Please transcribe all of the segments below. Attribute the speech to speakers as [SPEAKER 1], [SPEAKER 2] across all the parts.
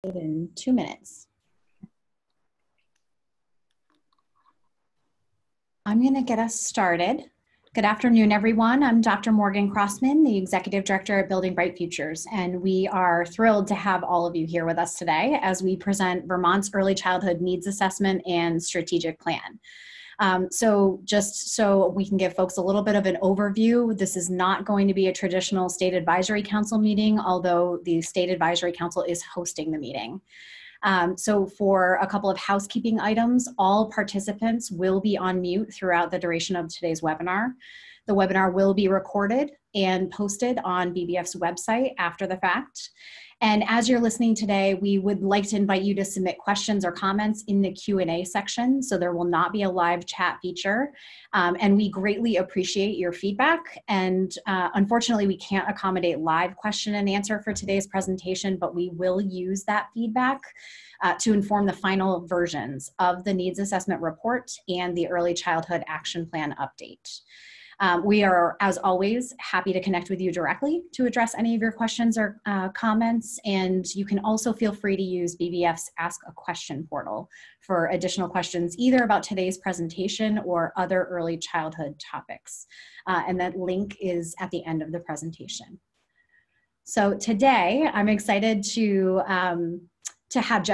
[SPEAKER 1] In 2 minutes. I'm going to get us started. Good afternoon, everyone. I'm Dr. Morgan Crossman, the Executive Director at Building Bright Futures, and we are thrilled to have all of you here with us today as we present Vermont's Early Childhood Needs Assessment and Strategic Plan. So just so we can give folks a little bit of an overview, this is not going to be a traditional State Advisory Council meeting, although the State Advisory Council is hosting the meeting. So for a couple of housekeeping items, all participants will be on mute throughout the duration of today's webinar. The webinar will be recorded and posted on BBF's website after the fact. And as you're listening today, we would like to invite you to submit questions or comments in the Q&A section, so there will not be a live chat feature. And we greatly appreciate your feedback. And unfortunately, we can't accommodate live question and answer for today's presentation, but we will use that feedback to inform the final versions of the Needs Assessment Report and the Early Childhood Action Plan update. We are, as always, happy to connect with you directly to address any of your questions or comments, and you can also feel free to use BBF's Ask a Question portal for additional questions either about today's presentation or other early childhood topics. And that link is at the end of the presentation. So today, I'm excited to have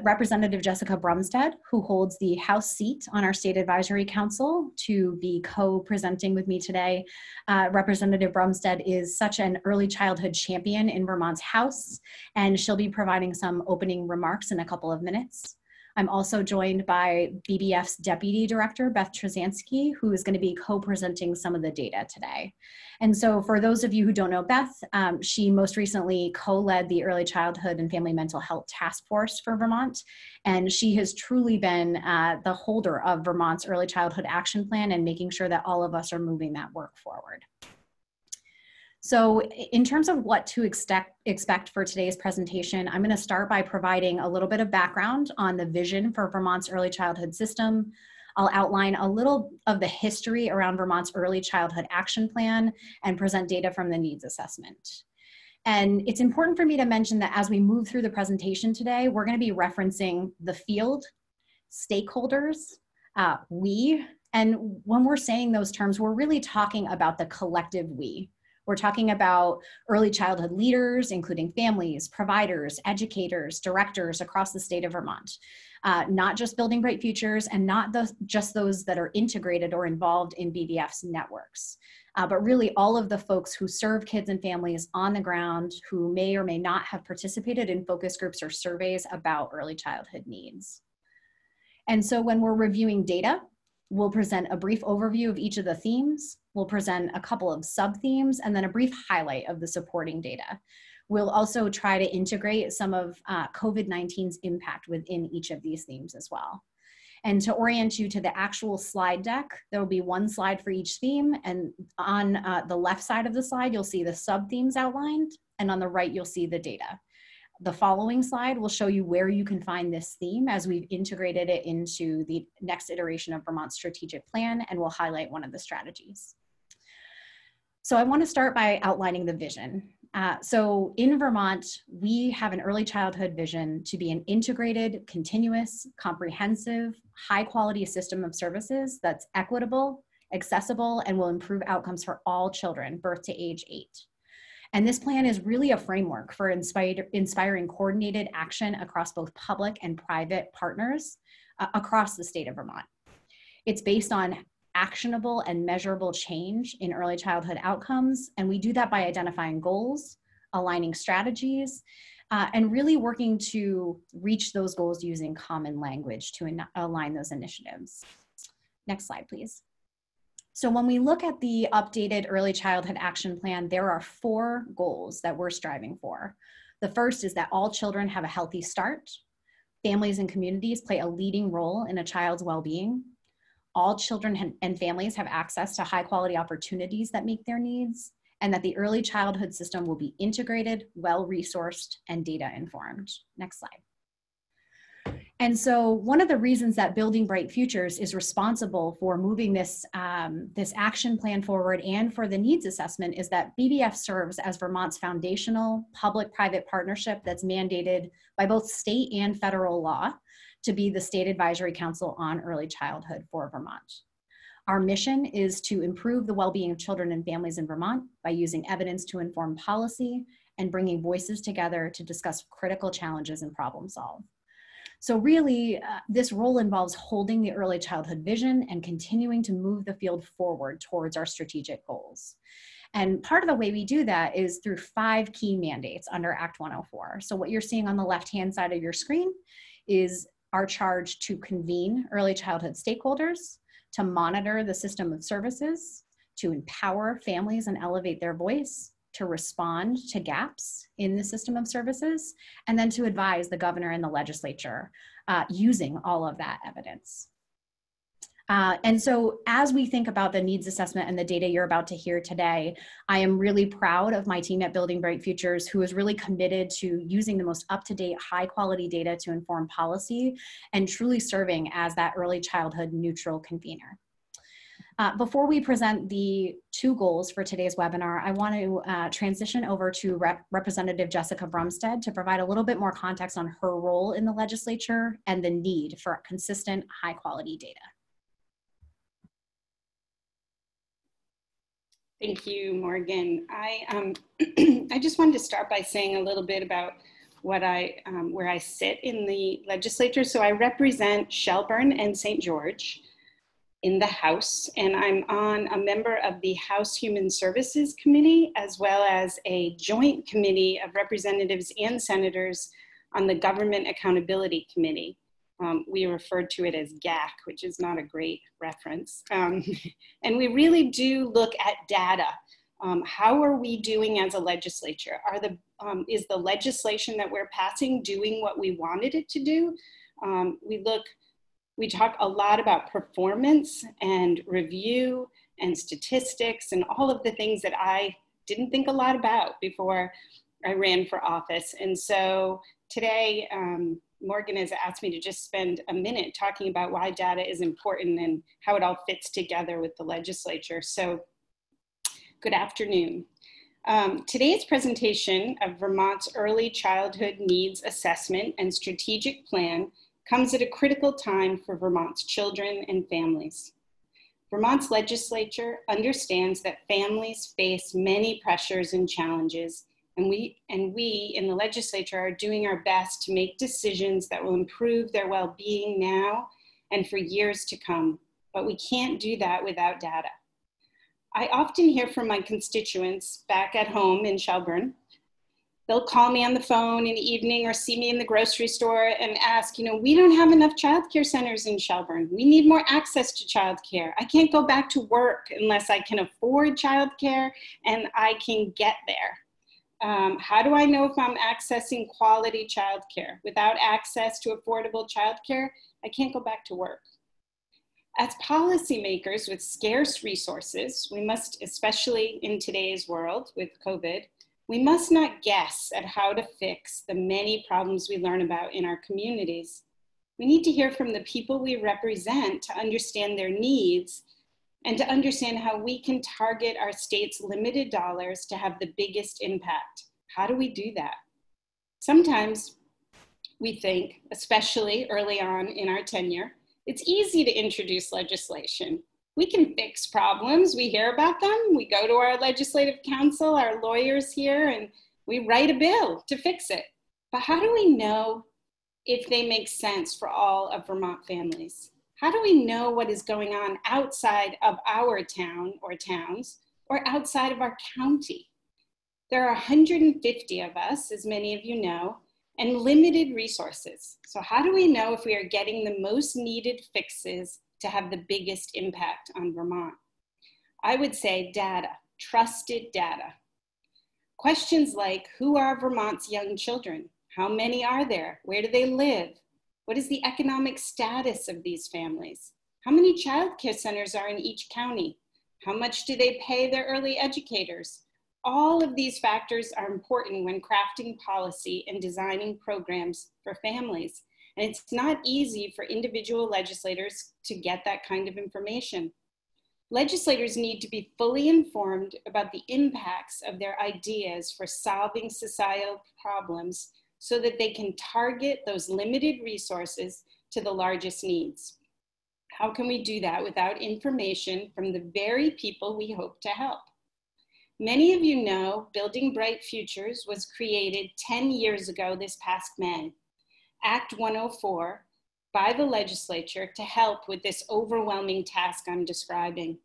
[SPEAKER 1] Representative Jessica Brumstead, who holds the House seat on our State Advisory Council, to be co-presenting with me today. Representative Brumstead is such an early childhood champion in Vermont's House, and she'll be providing some opening remarks in a couple of minutes. I'm also joined by BBF's Deputy Director, Beth Trzanski, who is going to be co-presenting some of the data today. And so for those of you who don't know Beth, she most recently co-led the Early Childhood and Family Mental Health Task Force for Vermont, and she has truly been the holder of Vermont's Early Childhood Action Plan and making sure that all of us are moving that work forward. So in terms of what to expect for today's presentation, I'm going to start by providing a little bit of background on the vision for Vermont's early childhood system. I'll outline a little of the history around Vermont's Early Childhood Action Plan and present data from the needs assessment. And it's important for me to mention that as we move through the presentation today, we're going to be referencing the field, stakeholders, we, and when we're saying those terms, we're really talking about the collective we. We're talking about early childhood leaders, including families, providers, educators, directors across the state of Vermont. Not just Building Bright Futures and not just those that are integrated or involved in BVF's networks, but really all of the folks who serve kids and families on the ground who may or may not have participated in focus groups or surveys about early childhood needs. And so when we're reviewing data, we'll present a brief overview of each of the themes. We'll present a couple of sub-themes and then a brief highlight of the supporting data. We'll also try to integrate some of COVID-19's impact within each of these themes as well. And to orient you to the actual slide deck, there will be one slide for each theme, and on the left side of the slide, you'll see the sub-themes outlined, and on the right, you'll see the data. The following slide will show you where you can find this theme as we've integrated it into the next iteration of Vermont's strategic plan, and we'll highlight one of the strategies. So I want to start by outlining the vision. So in Vermont, we have an early childhood vision to be an integrated, continuous, comprehensive, high quality system of services that's equitable, accessible, and will improve outcomes for all children birth to age 8. And this plan is really a framework for inspiring coordinated action across both public and private partners across the state of Vermont. It's based on actionable and measurable change in early childhood outcomes, and we do that by identifying goals, aligning strategies, and really working to reach those goals using common language to align those initiatives. Next slide, please. So when we look at the updated Early Childhood Action Plan, there are 4 goals that we're striving for. The first is that all children have a healthy start. Families and communities play a leading role in a child's well-being. All children and families have access to high quality opportunities that meet their needs, and that the early childhood system will be integrated, well-resourced, and data informed. Next slide. And so one of the reasons that Building Bright Futures is responsible for moving this, this action plan forward and for the needs assessment is that BBF serves as Vermont's foundational public-private partnership that's mandated by both state and federal law to be the State Advisory Council on Early Childhood for Vermont. Our mission is to improve the well-being of children and families in Vermont by using evidence to inform policy and bringing voices together to discuss critical challenges and problem solve. So really, this role involves holding the early childhood vision and continuing to move the field forward towards our strategic goals. And part of the way we do that is through 5 key mandates under Act 104. So what you're seeing on the left-hand side of your screen is our charge to convene early childhood stakeholders, to monitor the system of services, to empower families and elevate their voice, to respond to gaps in the system of services, and then to advise the governor and the legislature using all of that evidence. And so as we think about the needs assessment and the data you're about to hear today, I am really proud of my team at Building Bright Futures, who is really committed to using the most up-to-date, high-quality data to inform policy and truly serving as that early childhood neutral convener. Before we present the 2 goals for today's webinar, I want to transition over to Representative Jessica Brumstead to provide a little bit more context on her role in the legislature and the need for consistent, high-quality data.
[SPEAKER 2] Thank you, Morgan. I just wanted to start by saying a little bit about what where I sit in the legislature. So I represent Shelburne and St. George in the House, and I'm a member of the House Human Services Committee, as well as a joint committee of representatives and senators on the Government Accountability Committee. We refer to it as GAC, which is not a great reference. And we really do look at data. How are we doing as a legislature? Is the legislation that we're passing doing what we wanted it to do? We talk a lot about performance and review and statistics and all of the things that I didn't think a lot about before I ran for office. And so today, Morgan has asked me to just spend a minute talking about why data is important and how it all fits together with the legislature. So good afternoon. Today's presentation of Vermont's Early Childhood Needs Assessment and Strategic Plan comes at a critical time for Vermont's children and families. Vermont's legislature understands that families face many pressures and challenges, and we in the legislature are doing our best to make decisions that will improve their well-being now and for years to come, but we can't do that without data. I often hear from my constituents back at home in Shelburne. They'll call me on the phone in the evening or see me in the grocery store and ask, we don't have enough childcare centers in Shelburne. We need more access to childcare. I can't go back to work unless I can afford childcare and I can get there. How do I know if I'm accessing quality childcare? Without access to affordable childcare, I can't go back to work. As policymakers with scarce resources, we must, especially in today's world with COVID, we must not guess at how to fix the many problems we learn about in our communities. We need to hear from the people we represent to understand their needs and to understand how we can target our state's limited dollars to have the biggest impact. How do we do that? Sometimes we think, especially early on in our tenure, it's easy to introduce legislation. We can fix problems, we hear about them, we go to our legislative council, our lawyers here, and we write a bill to fix it. But how do we know if they make sense for all of Vermont families? How do we know what is going on outside of our town or towns or outside of our county? There are 150 of us, as many of you know, and limited resources. So how do we know if we are getting the most needed fixes to have the biggest impact on Vermont? I would say data, trusted data. Questions like, who are Vermont's young children? How many are there? Where do they live? What is the economic status of these families? How many childcare centers are in each county? How much do they pay their early educators? All of these factors are important when crafting policy and designing programs for families. And it's not easy for individual legislators to get that kind of information. Legislators need to be fully informed about the impacts of their ideas for solving societal problems so that they can target those limited resources to the largest needs. How can we do that without information from the very people we hope to help? Many of you know Building Bright Futures was created 10 years ago this past May, Act 104, by the legislature to help with this overwhelming task I'm describing.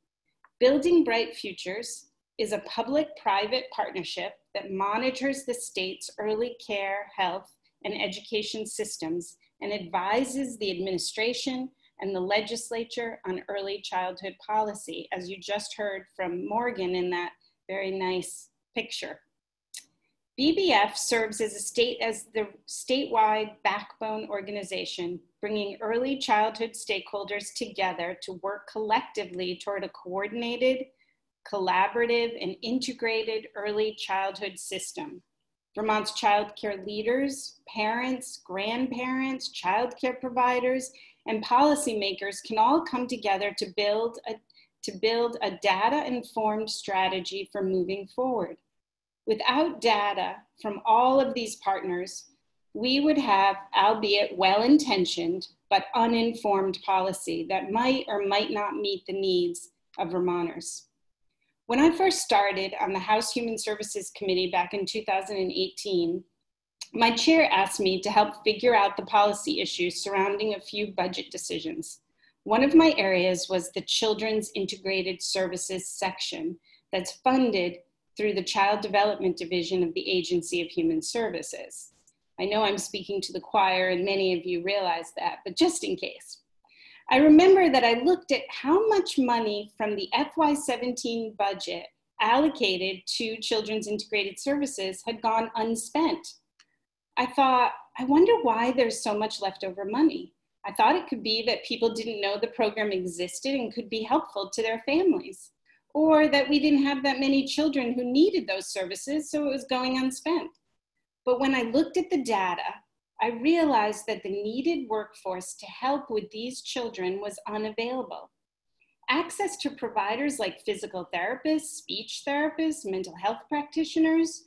[SPEAKER 2] Building Bright Futures is a public-private partnership that monitors the state's early care, health, and education systems and advises the administration and the legislature on early childhood policy, as you just heard from Morgan in that very nice picture. BBF serves as the statewide backbone organization, bringing early childhood stakeholders together to work collectively toward a coordinated, collaborative, and integrated early childhood system. Vermont's childcare leaders, parents, grandparents, childcare providers, and policymakers can all come together to build a data-informed strategy for moving forward. Without data from all of these partners, we would have, albeit well-intentioned, but uninformed policy that might or might not meet the needs of Vermonters. When I first started on the House Human Services Committee back in 2018, my chair asked me to help figure out the policy issues surrounding a few budget decisions. One of my areas was the Children's Integrated Services section that's funded through the Child Development Division of the Agency of Human Services. I know I'm speaking to the choir and many of you realize that, but just in case. I remember that I looked at how much money from the FY17 budget allocated to Children's Integrated Services had gone unspent. I thought, I wonder why there's so much leftover money. I thought it could be that people didn't know the program existed and could be helpful to their families, or that we didn't have that many children who needed those services, so it was going unspent. But when I looked at the data, I realized that the needed workforce to help with these children was unavailable. Access to providers like physical therapists, speech therapists, mental health practitioners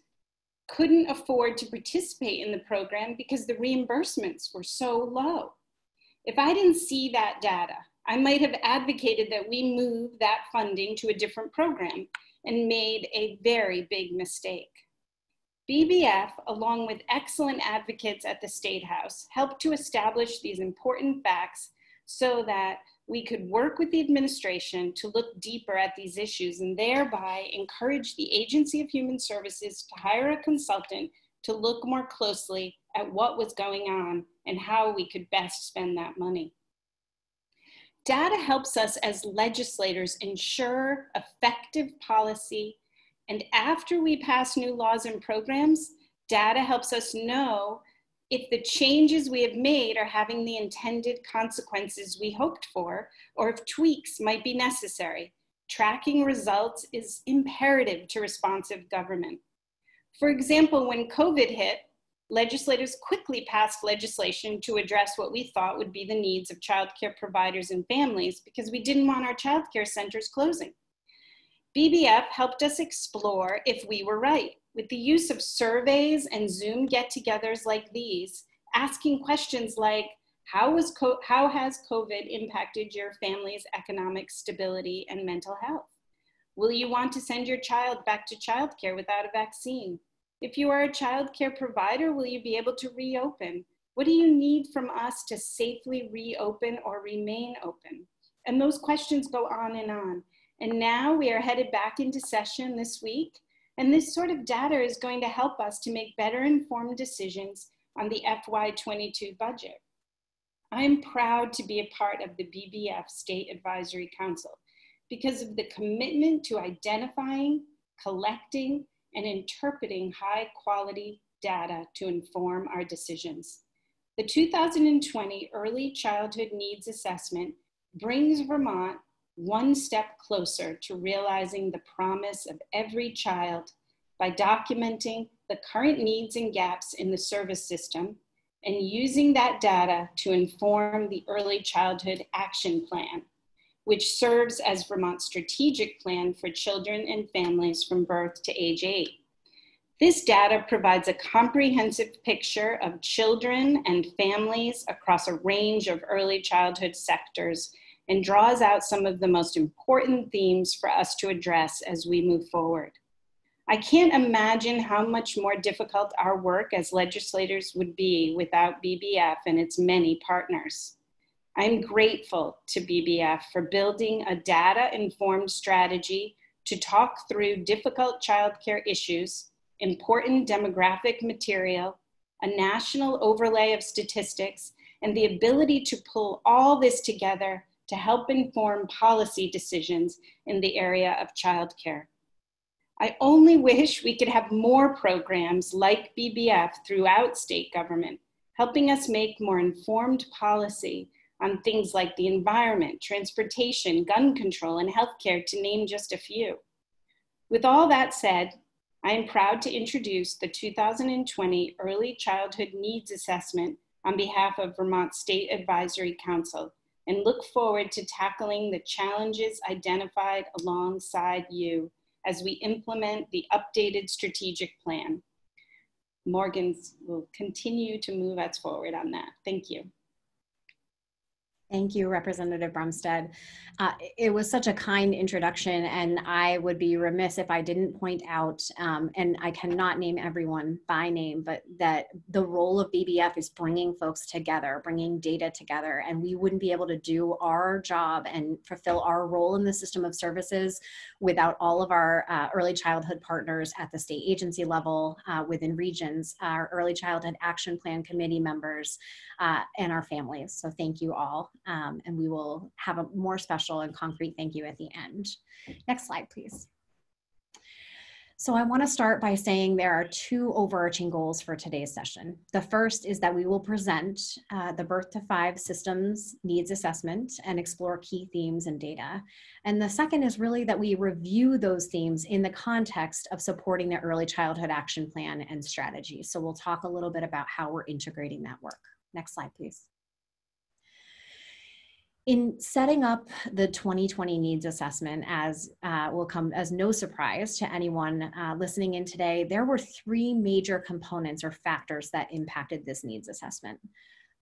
[SPEAKER 2] couldn't afford to participate in the program because the reimbursements were so low. If I didn't see that data, I might have advocated that we move that funding to a different program and made a very big mistake. BBF, along with excellent advocates at the State House, helped to establish these important facts so that we could work with the administration to look deeper at these issues and thereby encourage the Agency of Human Services to hire a consultant to look more closely at what was going on and how we could best spend that money. Data helps us as legislators ensure effective policy, and after we pass new laws and programs, data helps us know if the changes we have made are having the intended consequences we hoped for, or if tweaks might be necessary. Tracking results is imperative to responsive government. For example, when COVID hit, legislators quickly passed legislation to address what we thought would be the needs of childcare providers and families because we didn't want our childcare centers closing. BBF helped us explore if we were right with the use of surveys and Zoom get-togethers like these, asking questions like, how has COVID impacted your family's economic stability and mental health? Will you want to send your child back to childcare without a vaccine? If you are a childcare provider, will you be able to reopen? What do you need from us to safely reopen or remain open? And those questions go on. And now we are headed back into session this week. And this sort of data is going to help us to make better informed decisions on the FY22 budget. I'm proud to be a part of the BBF State Advisory Council because of the commitment to identifying, collecting, and interpreting high quality data to inform our decisions. The 2020 Early Childhood Needs Assessment brings Vermont one step closer to realizing the promise of every child by documenting the current needs and gaps in the service system and using that data to inform the Early Childhood Action Plan, which serves as Vermont's strategic plan for children and families from birth to age 8. This data provides a comprehensive picture of children and families across a range of early childhood sectors and draws out some of the most important themes for us to address as we move forward. I can't imagine how much more difficult our work as legislators would be without BBF and its many partners. I'm grateful to BBF for building a data-informed strategy to talk through difficult childcare issues, important demographic material, a national overlay of statistics, and the ability to pull all this together to help inform policy decisions in the area of childcare. I only wish we could have more programs like BBF throughout state government, helping us make more informed policy on things like the environment, transportation, gun control, and healthcare, to name just a few. With all that said, I am proud to introduce the 2020 Early Childhood Needs Assessment on behalf of Vermont State Advisory Council, and look forward to tackling the challenges identified alongside you as we implement the updated strategic plan. Morgan will continue to move us forward on that. Thank you.
[SPEAKER 1] Thank you, Representative Brumstead. It was such a kind introduction, and I would be remiss if I didn't point out, and I cannot name everyone by name, but that the role of BBF is bringing folks together, bringing data together, and we wouldn't be able to do our job and fulfill our role in the system of services without all of our early childhood partners at the state agency level, within regions, our early childhood action plan committee members, and our families. So thank you all. And we will have a more special and concrete thank you at the end. Next slide, please. So I want to start by saying there are two overarching goals for today's session. The first is that we will present the Birth-Five Systems Needs Assessment and explore key themes and data. And the second is really that we review those themes in the context of supporting the Early Childhood Action Plan and strategy. So we'll talk a little bit about how we're integrating that work. Next slide, please. In setting up the 2020 needs assessment, as will come as no surprise to anyone listening in today, there were three major components or factors that impacted this needs assessment.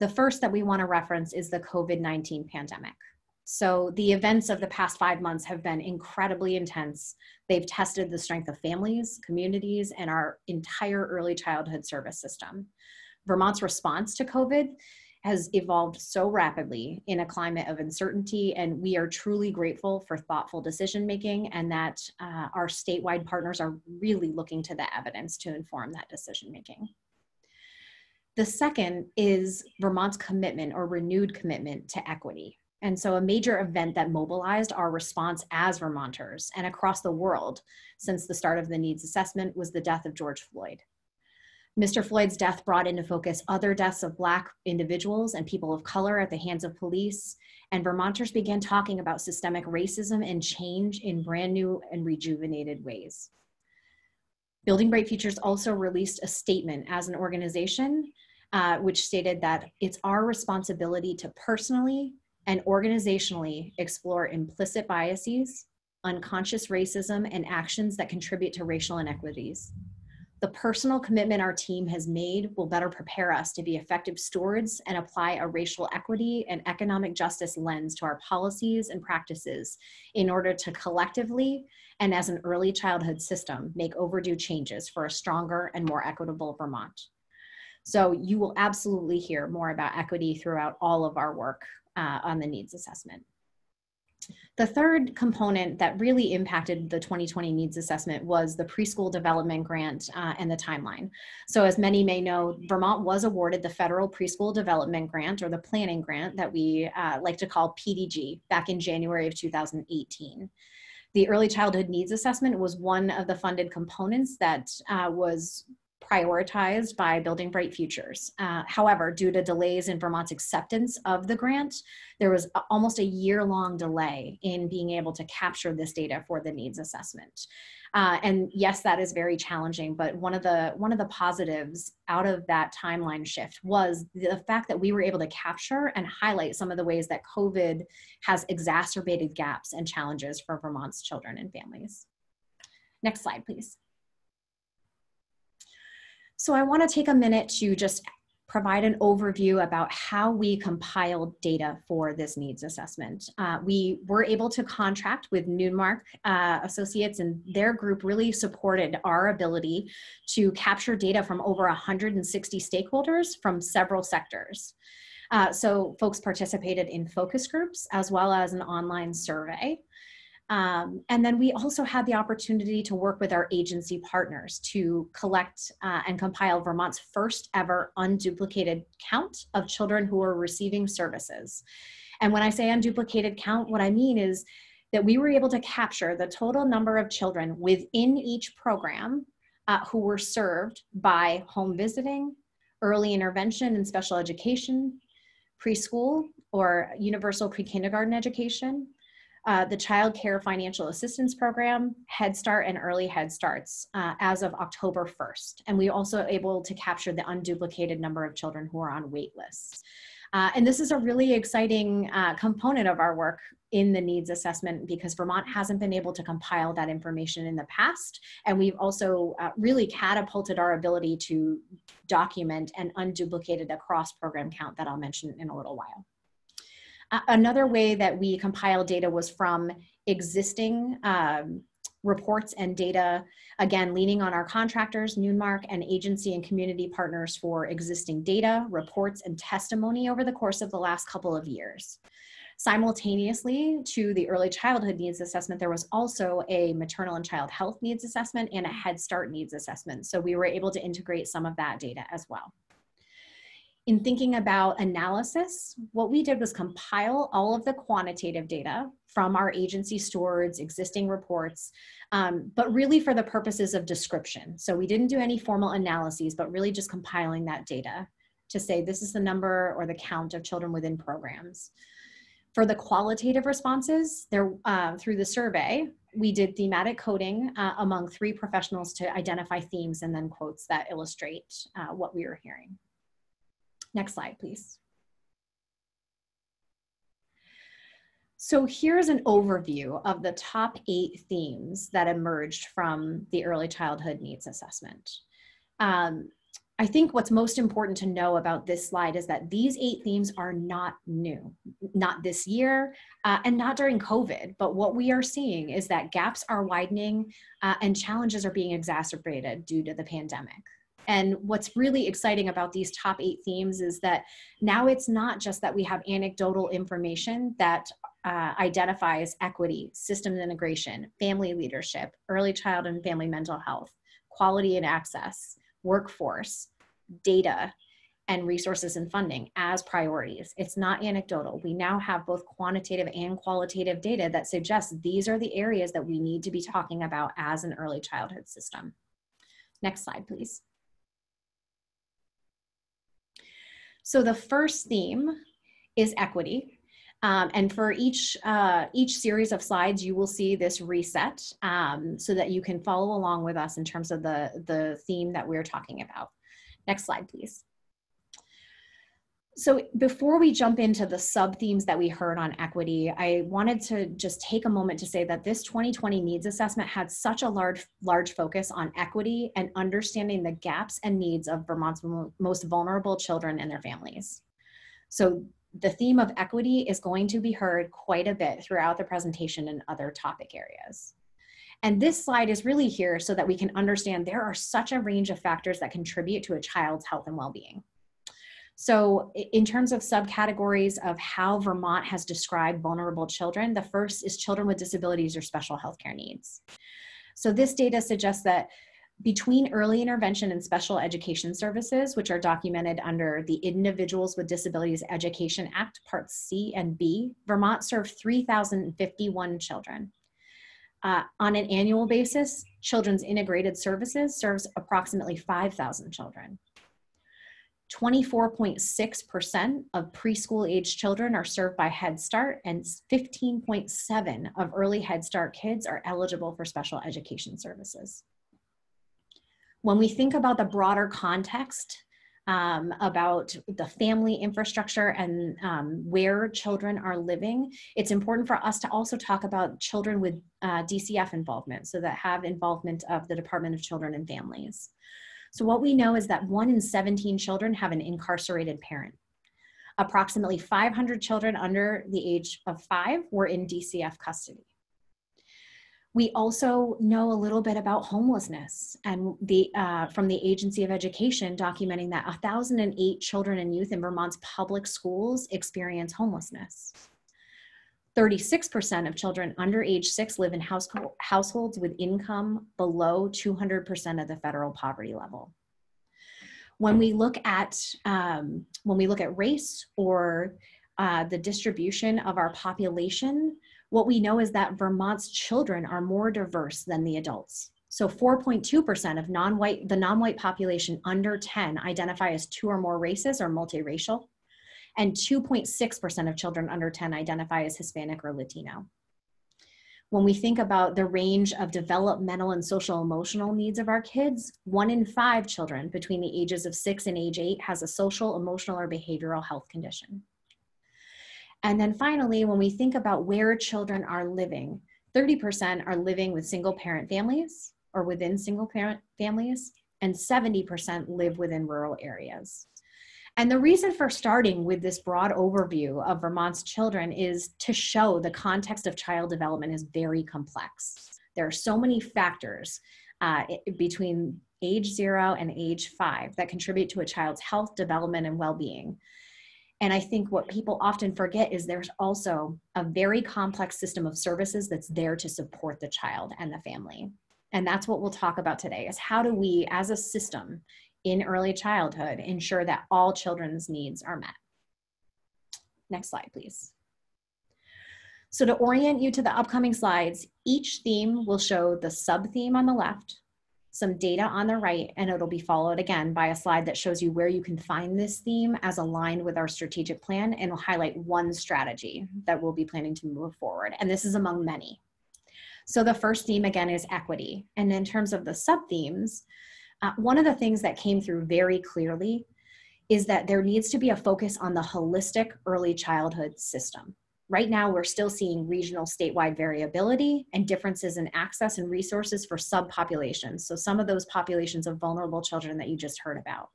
[SPEAKER 1] The first that we want to reference is the COVID-19 pandemic. So the events of the past 5 months have been incredibly intense. They've tested the strength of families, communities, and our entire early childhood service system. Vermont's response to COVID has evolved so rapidly in a climate of uncertainty, and we are truly grateful for thoughtful decision making, and that our statewide partners are really looking to the evidence to inform that decision making. The second is Vermont's commitment or renewed commitment to equity. And so a major event that mobilized our response as Vermonters and across the world since the start of the needs assessment was the death of George Floyd. Mr. Floyd's death brought into focus other deaths of Black individuals and people of color at the hands of police, and Vermonters began talking about systemic racism and change in brand new and rejuvenated ways. Building Bright Futures also released a statement as an organization, which stated that it's our responsibility to personally and organizationally explore implicit biases, unconscious racism, and actions that contribute to racial inequities. The personal commitment our team has made will better prepare us to be effective stewards and apply a racial equity and economic justice lens to our policies and practices in order to collectively and as an early childhood system make overdue changes for a stronger and more equitable Vermont. So you will absolutely hear more about equity throughout all of our work on the needs assessment. The third component that really impacted the 2020 needs assessment was the Preschool Development Grant and the timeline. So as many may know, Vermont was awarded the Federal Preschool Development Grant, or the Planning Grant that we like to call PDG, back in January of 2018. The Early Childhood Needs Assessment was one of the funded components that was prioritized by Building Bright Futures. However, due to delays in Vermont's acceptance of the grant, there was almost a year-long delay in being able to capture this data for the needs assessment. And yes, that is very challenging, but one of the positives out of that timeline shift was the fact that we were able to capture and highlight some of the ways that COVID has exacerbated gaps and challenges for Vermont's children and families. Next slide, please. So I want to take a minute to just provide an overview about how we compiled data for this needs assessment. We were able to contract with Newmark Associates, and their group really supported our ability to capture data from over 160 stakeholders from several sectors. So folks participated in focus groups as well as an online survey. And then we also had the opportunity to work with our agency partners to collect and compile Vermont's first ever unduplicated count of children who are receiving services. And when I say unduplicated count, what I mean is that we were able to capture the total number of children within each program who were served by home visiting, early intervention and special education, preschool or universal pre-kindergarten education, the Child Care Financial Assistance Program, Head Start, and Early Head Starts as of October 1st. And we also able to capture the unduplicated number of children who are on wait lists. And this is a really exciting component of our work in the needs assessment because Vermont hasn't been able to compile that information in the past. And we've also really catapulted our ability to document and unduplicated across program count that I'll mention in a little while. Another way that we compile data was from existing reports and data, again, leaning on our contractors, Newmark, and agency and community partners for existing data, reports, and testimony over the course of the last couple of years. Simultaneously to the early childhood needs assessment, there was also a maternal and child health needs assessment and a Head Start needs assessment. So we were able to integrate some of that data as well. In thinking about analysis, what we did was compile all of the quantitative data from our agency stewards, existing reports, but really for the purposes of description. So we didn't do any formal analyses, but really just compiling that data to say this is the number or the count of children within programs. For the qualitative responses, through the survey, we did thematic coding among 3 professionals to identify themes and then quotes that illustrate what we were hearing. Next slide, please. So here's an overview of the top 8 themes that emerged from the early childhood needs assessment. I think what's most important to know about this slide is that these 8 themes are not new, not this year, and not during COVID, but what we are seeing is that gaps are widening and challenges are being exacerbated due to the pandemic. And what's really exciting about these top 8 themes is that now it's not just that we have anecdotal information that identifies equity, systems integration, family leadership, early child and family mental health, quality and access, workforce, data, and resources and funding as priorities. It's not anecdotal. We now have both quantitative and qualitative data that suggests these are the areas that we need to be talking about as an early childhood system. Next slide, please. So the first theme is equity. And for each series of slides, you will see this reset so that you can follow along with us in terms of the theme that we're talking about. Next slide, please. So before we jump into the sub-themes that we heard on equity, I wanted to just take a moment to say that this 2020 needs assessment had such a large focus on equity and understanding the gaps and needs of Vermont's most vulnerable children and their families. So the theme of equity is going to be heard quite a bit throughout the presentation and other topic areas. And this slide is really here so that we can understand there are such a range of factors that contribute to a child's health and well-being. So in terms of subcategories of how Vermont has described vulnerable children, the first is children with disabilities or special healthcare needs. So this data suggests that between early intervention and special education services, which are documented under the Individuals with Disabilities Education Act, Parts C and B, Vermont served 3,051 children. On an annual basis, Children's Integrated Services serves approximately 5,000 children. 24.6% of preschool age children are served by Head Start, and 15.7% of early Head Start kids are eligible for special education services. When we think about the broader context about the family infrastructure and where children are living, it's important for us to also talk about children with DCF involvement, so that have involvement of the Department of Children and Families. So what we know is that 1 in 17 children have an incarcerated parent. Approximately 500 children under the age of 5 were in DCF custody. We also know a little bit about homelessness, and from the Agency of Education documenting that 1,008 children and youth in Vermont's public schools experience homelessness. 36% of children under age 6 live in households with income below 200% of the federal poverty level. When we look at race or the distribution of our population, what we know is that Vermont's children are more diverse than the adults. So 4.2% of the non-white population under 10 identify as 2 or more races or multiracial, and 2.6% of children under 10 identify as Hispanic or Latino. When we think about the range of developmental and social emotional needs of our kids, 1 in 5 children between the ages of 6 and age 8 has a social, emotional, or behavioral health condition. And then finally, when we think about where children are living, 30% are living with single parent families or within single parent families, and 70% live within rural areas. And the reason for starting with this broad overview of Vermont's children is to show the context of child development is very complex. There are so many factors between age 0 and age 5 that contribute to a child's health, development, and well-being. And I think what people often forget is there's also a very complex system of services that's there to support the child and the family. And that's what we'll talk about today, is how do we, as a system, in early childhood, ensure that all children's needs are met. Next slide, please. So to orient you to the upcoming slides, each theme will show the sub-theme on the left, some data on the right, and it'll be followed again by a slide that shows you where you can find this theme as aligned with our strategic plan, and will highlight one strategy that we'll be planning to move forward. And this is among many. So the first theme again is equity. And in terms of the sub-themes, one of the things that came through very clearly is that there needs to be a focus on the holistic early childhood system. Right now, we're still seeing regional statewide variability and differences in access and resources for subpopulations. So some of those populations of vulnerable children that you just heard about.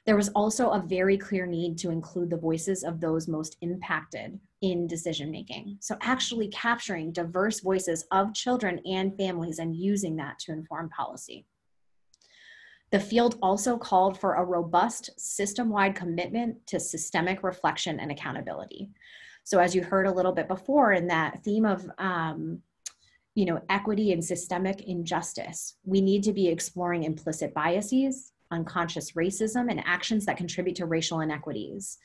[SPEAKER 1] There was also a very clear need to include the voices of those most impacted in decision-making. So actually capturing diverse voices of children and families and using that to inform policy. The field also called for a robust system-wide commitment to systemic reflection and accountability. So as you heard a little bit before in that theme of equity and systemic injustice, we need to be exploring implicit biases, unconscious racism, and actions that contribute to racial inequities.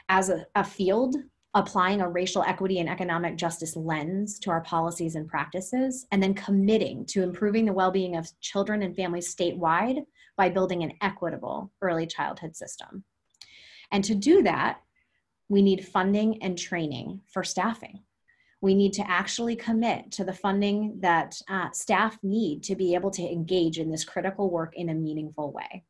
[SPEAKER 1] As a field, applying a racial equity and economic justice lens to our policies and practices, and then committing to improving the well-being of children and families statewide by building an equitable early childhood system. And to do that, we need funding and training for staffing. We need to actually commit to the funding that staff need to be able to engage in this critical work in a meaningful way.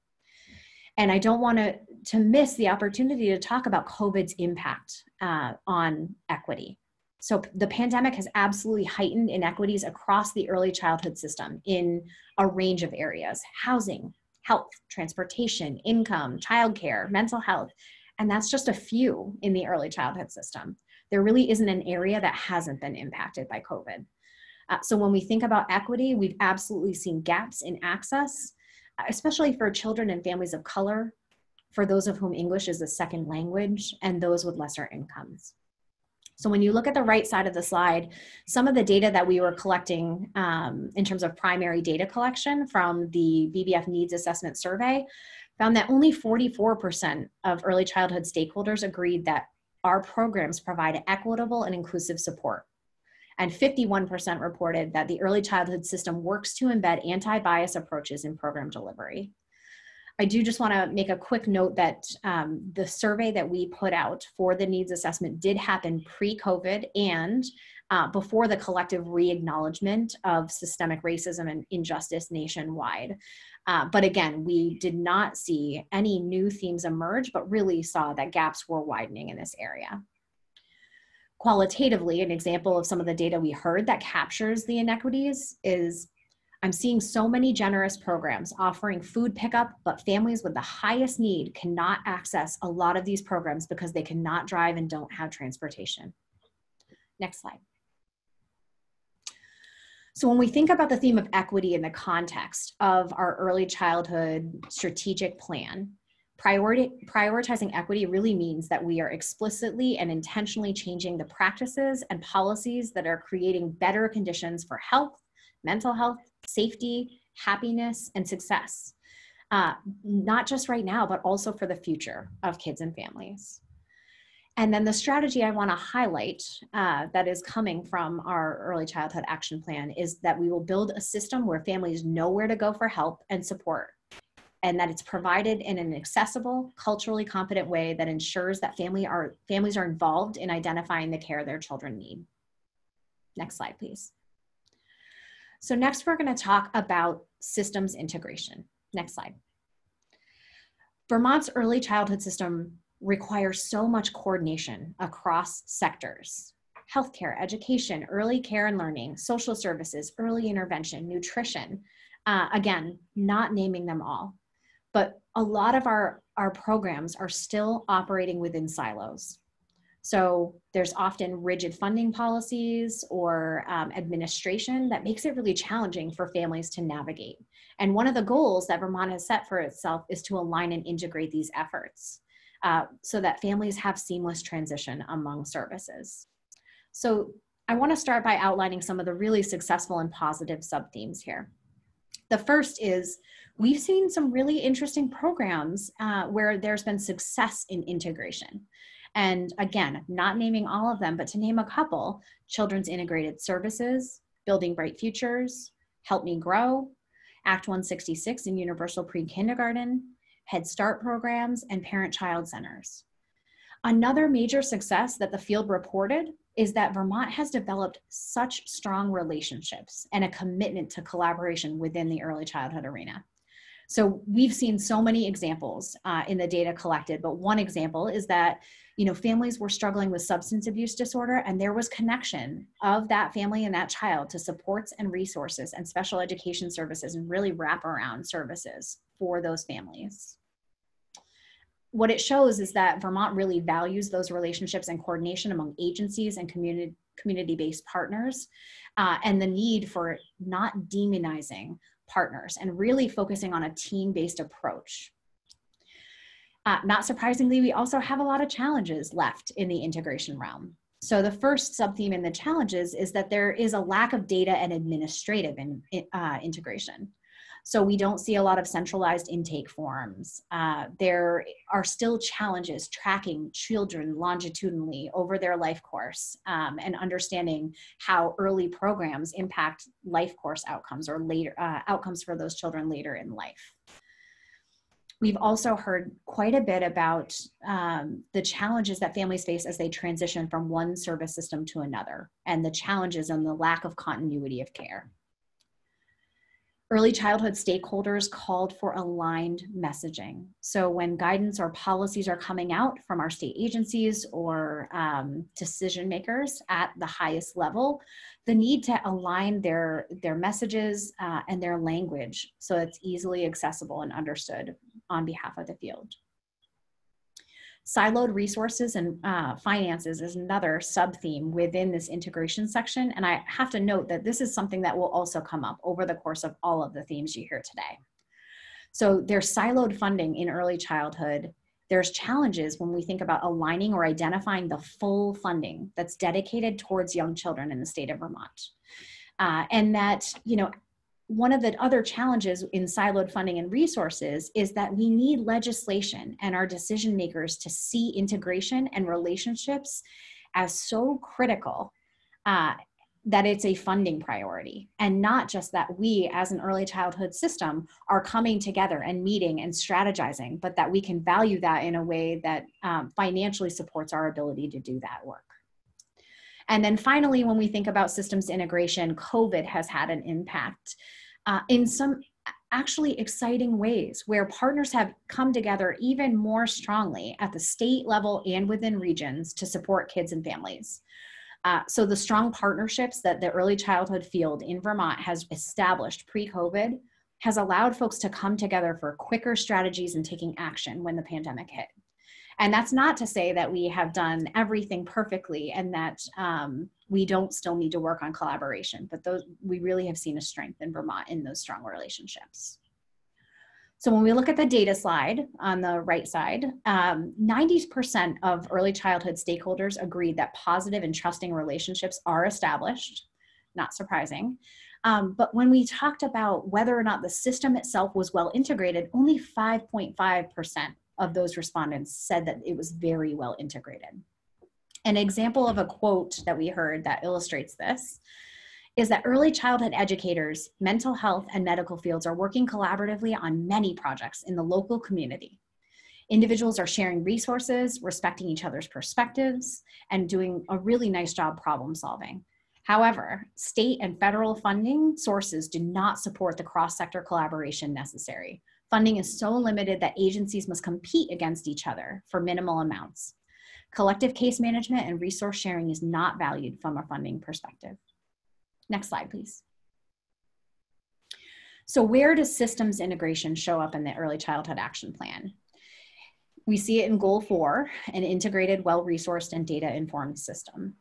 [SPEAKER 1] And I don't want to miss the opportunity to talk about COVID's impact on equity. So the pandemic has absolutely heightened inequities across the early childhood system in a range of areas: housing, health, transportation, income, childcare, mental health. And that's just a few in the early childhood system. There really isn't an area that hasn't been impacted by COVID. So when we think about equity, we've absolutely seen gaps in access, especially for children and families of color, for those of whom English is a second language, and those with lesser incomes. So when you look at the right side of the slide, some of the data that we were collecting in terms of primary data collection from the BBF Needs Assessment Survey found that only 44% of early childhood stakeholders agreed that our programs provide equitable and inclusive support. And 51% reported that the early childhood system works to embed anti-bias approaches in program delivery. I do just want to make a quick note that the survey that we put out for the needs assessment did happen pre-COVID and before the collective re-acknowledgement of systemic racism and injustice nationwide. But again, we did not see any new themes emerge, but really saw that gaps were widening in this area. Qualitatively, an example of some of the data we heard that captures the inequities is I'm seeing so many generous programs offering food pickup, but families with the highest need cannot access a lot of these programs because they cannot drive and don't have transportation. Next slide. So when we think about the theme of equity in the context of our early childhood strategic plan, prioritizing equity really means that we are explicitly and intentionally changing the practices and policies that are creating better conditions for health, mental health, safety, happiness, and success, not just right now, but also for the future of kids and families. And then the strategy I want to highlight that is coming from our early childhood action plan is that we will build a system where families know where to go for help and support, and that it's provided in an accessible, culturally competent way that ensures that families are involved in identifying the care their children need. Next slide, please. So next, we're going to talk about systems integration. Next slide. Vermont's early childhood system requires so much coordination across sectors: healthcare, education, early care and learning, social services, early intervention, nutrition. Again, not naming them all, but a lot of our programs are still operating within silos. So there's often rigid funding policies or administration that makes it really challenging for families to navigate. And one of the goals that Vermont has set for itself is to align and integrate these efforts so that families have seamless transition among services. So I want to start by outlining some of the really successful and positive sub-themes here. The first is we've seen some really interesting programs where there's been success in integration. And again, not naming all of them, but to name a couple: Children's Integrated Services, Building Bright Futures, Help Me Grow, Act 166 in Universal Pre-Kindergarten, Head Start programs, and parent-child centers. Another major success that the field reported is that Vermont has developed such strong relationships and a commitment to collaboration within the early childhood arena. So we've seen so many examples in the data collected, but one example is that families were struggling with substance abuse disorder, and there was connection of that family and that child to supports and resources and special education services and really wraparound services for those families. What it shows is that Vermont really values those relationships and coordination among agencies and community-based partners, and the need for not demonizing partners and really focusing on a team-based approach. Not surprisingly, we also have a lot of challenges left in the integration realm. So the first sub-theme in the challenges is that there is a lack of data and administrative integration. So we don't see a lot of centralized intake forms. There are still challenges tracking children longitudinally over their life course and understanding how early programs impact life course outcomes or later outcomes for those children later in life. We've also heard quite a bit about the challenges that families face as they transition from one service system to another, and the challenges and the lack of continuity of care. Early childhood stakeholders called for aligned messaging. So when guidance or policies are coming out from our state agencies or decision makers at the highest level, the need to align their messages and their language so it's easily accessible and understood on behalf of the field. Siloed resources and finances is another sub-theme within this integration section. And I have to note that this is something that will also come up over the course of all of the themes you hear today. So there's siloed funding in early childhood. There's challenges when we think about aligning or identifying the full funding that's dedicated towards young children in the state of Vermont. And that, one of the other challenges in siloed funding and resources is that we need legislation and our decision makers to see integration and relationships as so critical that it's a funding priority, and not just that we as an early childhood system are coming together and meeting and strategizing, but that we can value that in a way that financially supports our ability to do that work. And then finally, when we think about systems integration, COVID has had an impact in some actually exciting ways, where partners have come together even more strongly at the state level and within regions to support kids and families. So the strong partnerships that the early childhood field in Vermont has established pre-COVID has allowed folks to come together for quicker strategies and taking action when the pandemic hit. And that's not to say that we have done everything perfectly and that we don't still need to work on collaboration, but we really have seen a strength in Vermont in those strong relationships. So when we look at the data slide on the right side, 90% of early childhood stakeholders agreed that positive and trusting relationships are established, not surprising. But when we talked about whether or not the system itself was well integrated, only 5.5% of those respondents said that it was very well integrated. An example of a quote that we heard that illustrates this is that early childhood educators, mental health, and medical fields are working collaboratively on many projects in the local community. Individuals are sharing resources, respecting each other's perspectives, and doing a really nice job problem solving. However, state and federal funding sources do not support the cross-sector collaboration necessary. Funding is so limited that agencies must compete against each other for minimal amounts. Collective case management and resource sharing is not valued from a funding perspective. Next slide, please. So where does systems integration show up in the Early Childhood Action Plan? We see it in Goal 4, an integrated, well-resourced, and data-informed system.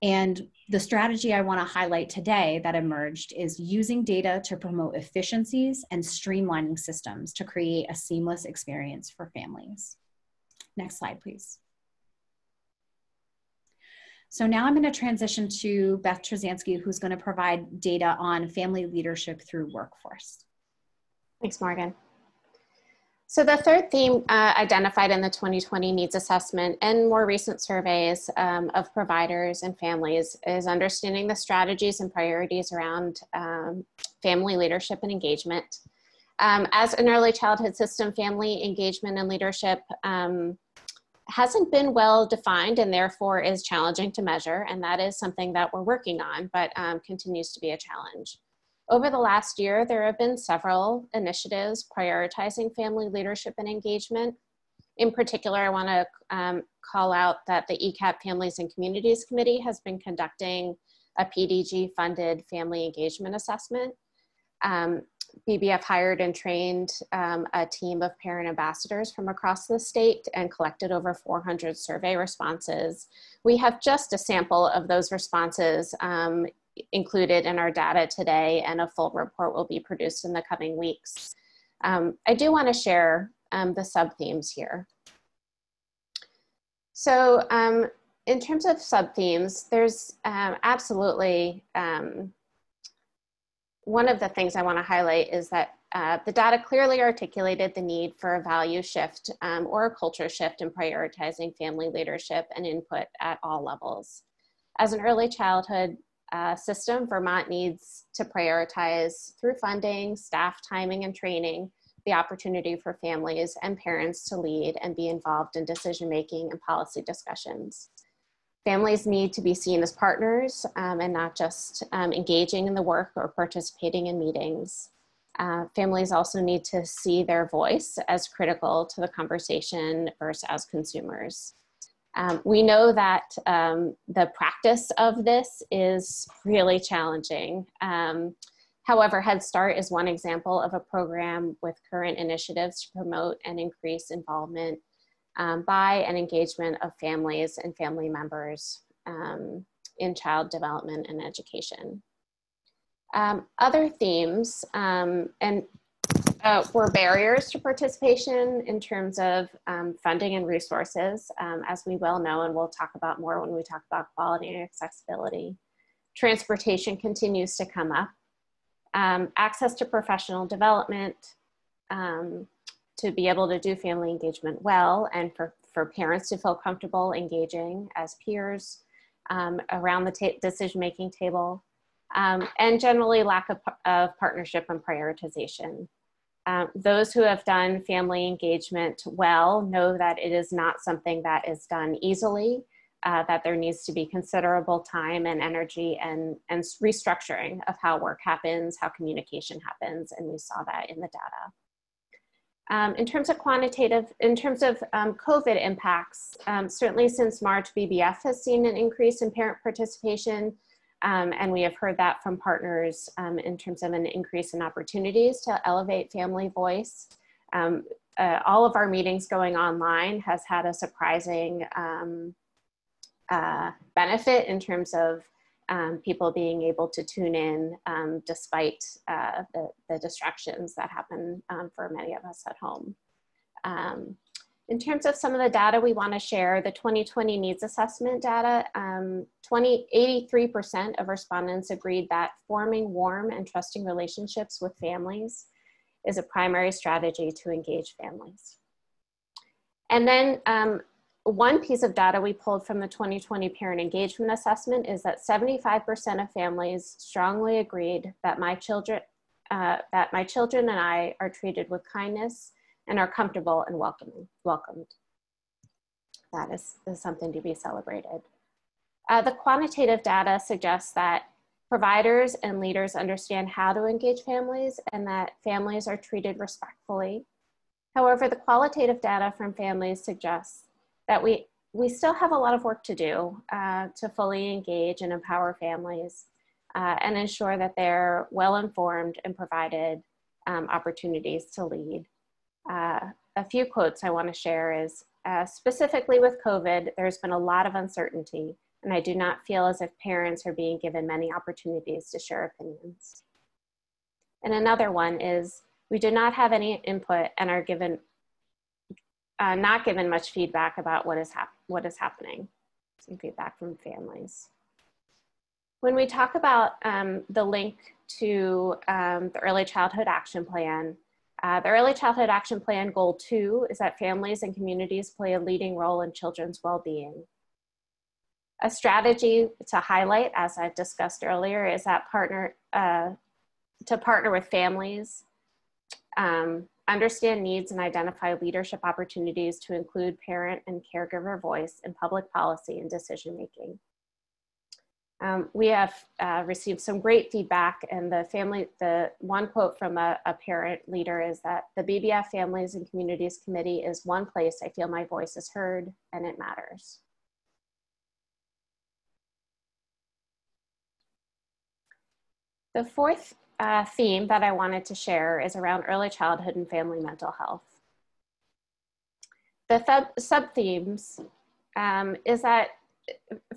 [SPEAKER 1] And the strategy I want to highlight today that emerged is using data to promote efficiencies and streamlining systems to create a seamless experience for families. Next slide, please. So now I'm going to transition to Beth Trzanski, who's going to provide data on family leadership through workforce.
[SPEAKER 3] Thanks, Morgan. So the third theme identified in the 2020 needs assessment and more recent surveys of providers and families is understanding the strategies and priorities around family leadership and engagement. As an early childhood system, family engagement and leadership hasn't been well defined and therefore is challenging to measure. And that is something that we're working on, but continues to be a challenge. Over the last year, there have been several initiatives prioritizing family leadership and engagement. In particular, I want to call out that the ECAP Families and Communities Committee has been conducting a PDG-funded family engagement assessment. BBF hired and trained a team of parent ambassadors from across the state and collected over 400 survey responses. We have just a sample of those responses included in our data today, and a full report will be produced in the coming weeks. I do want to share the sub-themes here. So in terms of sub-themes, there's absolutely one of the things I want to highlight is that the data clearly articulated the need for a value shift or a culture shift in prioritizing family leadership and input at all levels. As an early childhood system, Vermont needs to prioritize through funding, staff timing, and training the opportunity for families and parents to lead and be involved in decision-making and policy discussions. Families need to be seen as partners and not just engaging in the work or participating in meetings. Families also need to see their voice as critical to the conversation versus as consumers. We know that the practice of this is really challenging. However, Head Start is one example of a program with current initiatives to promote and increase involvement by and engagement of families and family members in child development and education. Other themes were barriers to participation in terms of funding and resources, as we well know, and we'll talk about more when we talk about quality and accessibility. Transportation continues to come up. Access to professional development, to be able to do family engagement well, and for parents to feel comfortable engaging as peers, around the decision-making table, and generally lack of partnership and prioritization. Those who have done family engagement well know that it is not something that is done easily, that there needs to be considerable time and energy and restructuring of how work happens, how communication happens, and we saw that in the data. In terms of COVID impacts, certainly since March, BBF has seen an increase in parent participation, and we have heard that from partners in terms of an increase in opportunities to elevate family voice. All of our meetings going online has had a surprising benefit in terms of people being able to tune in despite the distractions that happen for many of us at home. In terms of some of the data we want to share, the 2020 needs assessment data, 83% of respondents agreed that forming warm and trusting relationships with families is a primary strategy to engage families. And then one piece of data we pulled from the 2020 parent engagement assessment is that 75% of families strongly agreed that my children and I are treated with kindness and are comfortable and welcomed. That is something to be celebrated. The quantitative data suggests that providers and leaders understand how to engage families and that families are treated respectfully. However, the qualitative data from families suggests that we still have a lot of work to do to fully engage and empower families and ensure that they're well informed and provided opportunities to lead. A few quotes I want to share is, specifically with COVID, there's been a lot of uncertainty, and I do not feel as if parents are being given many opportunities to share opinions. And another one is, we do not have any input and are not given much feedback about what is happening. Some feedback from families. When we talk about the link to the Early Childhood Action Plan, the Early Childhood Action Plan Goal 2 is that families and communities play a leading role in children's well-being. A strategy to highlight, as I've discussed earlier, is that to partner with families, understand needs and identify leadership opportunities to include parent and caregiver voice in public policy and decision-making. We have received some great feedback, and the one quote from a parent leader is that the BBF Families and Communities Committee is one place I feel my voice is heard and it matters. The fourth theme that I wanted to share is around early childhood and family mental health. The sub-themes is that,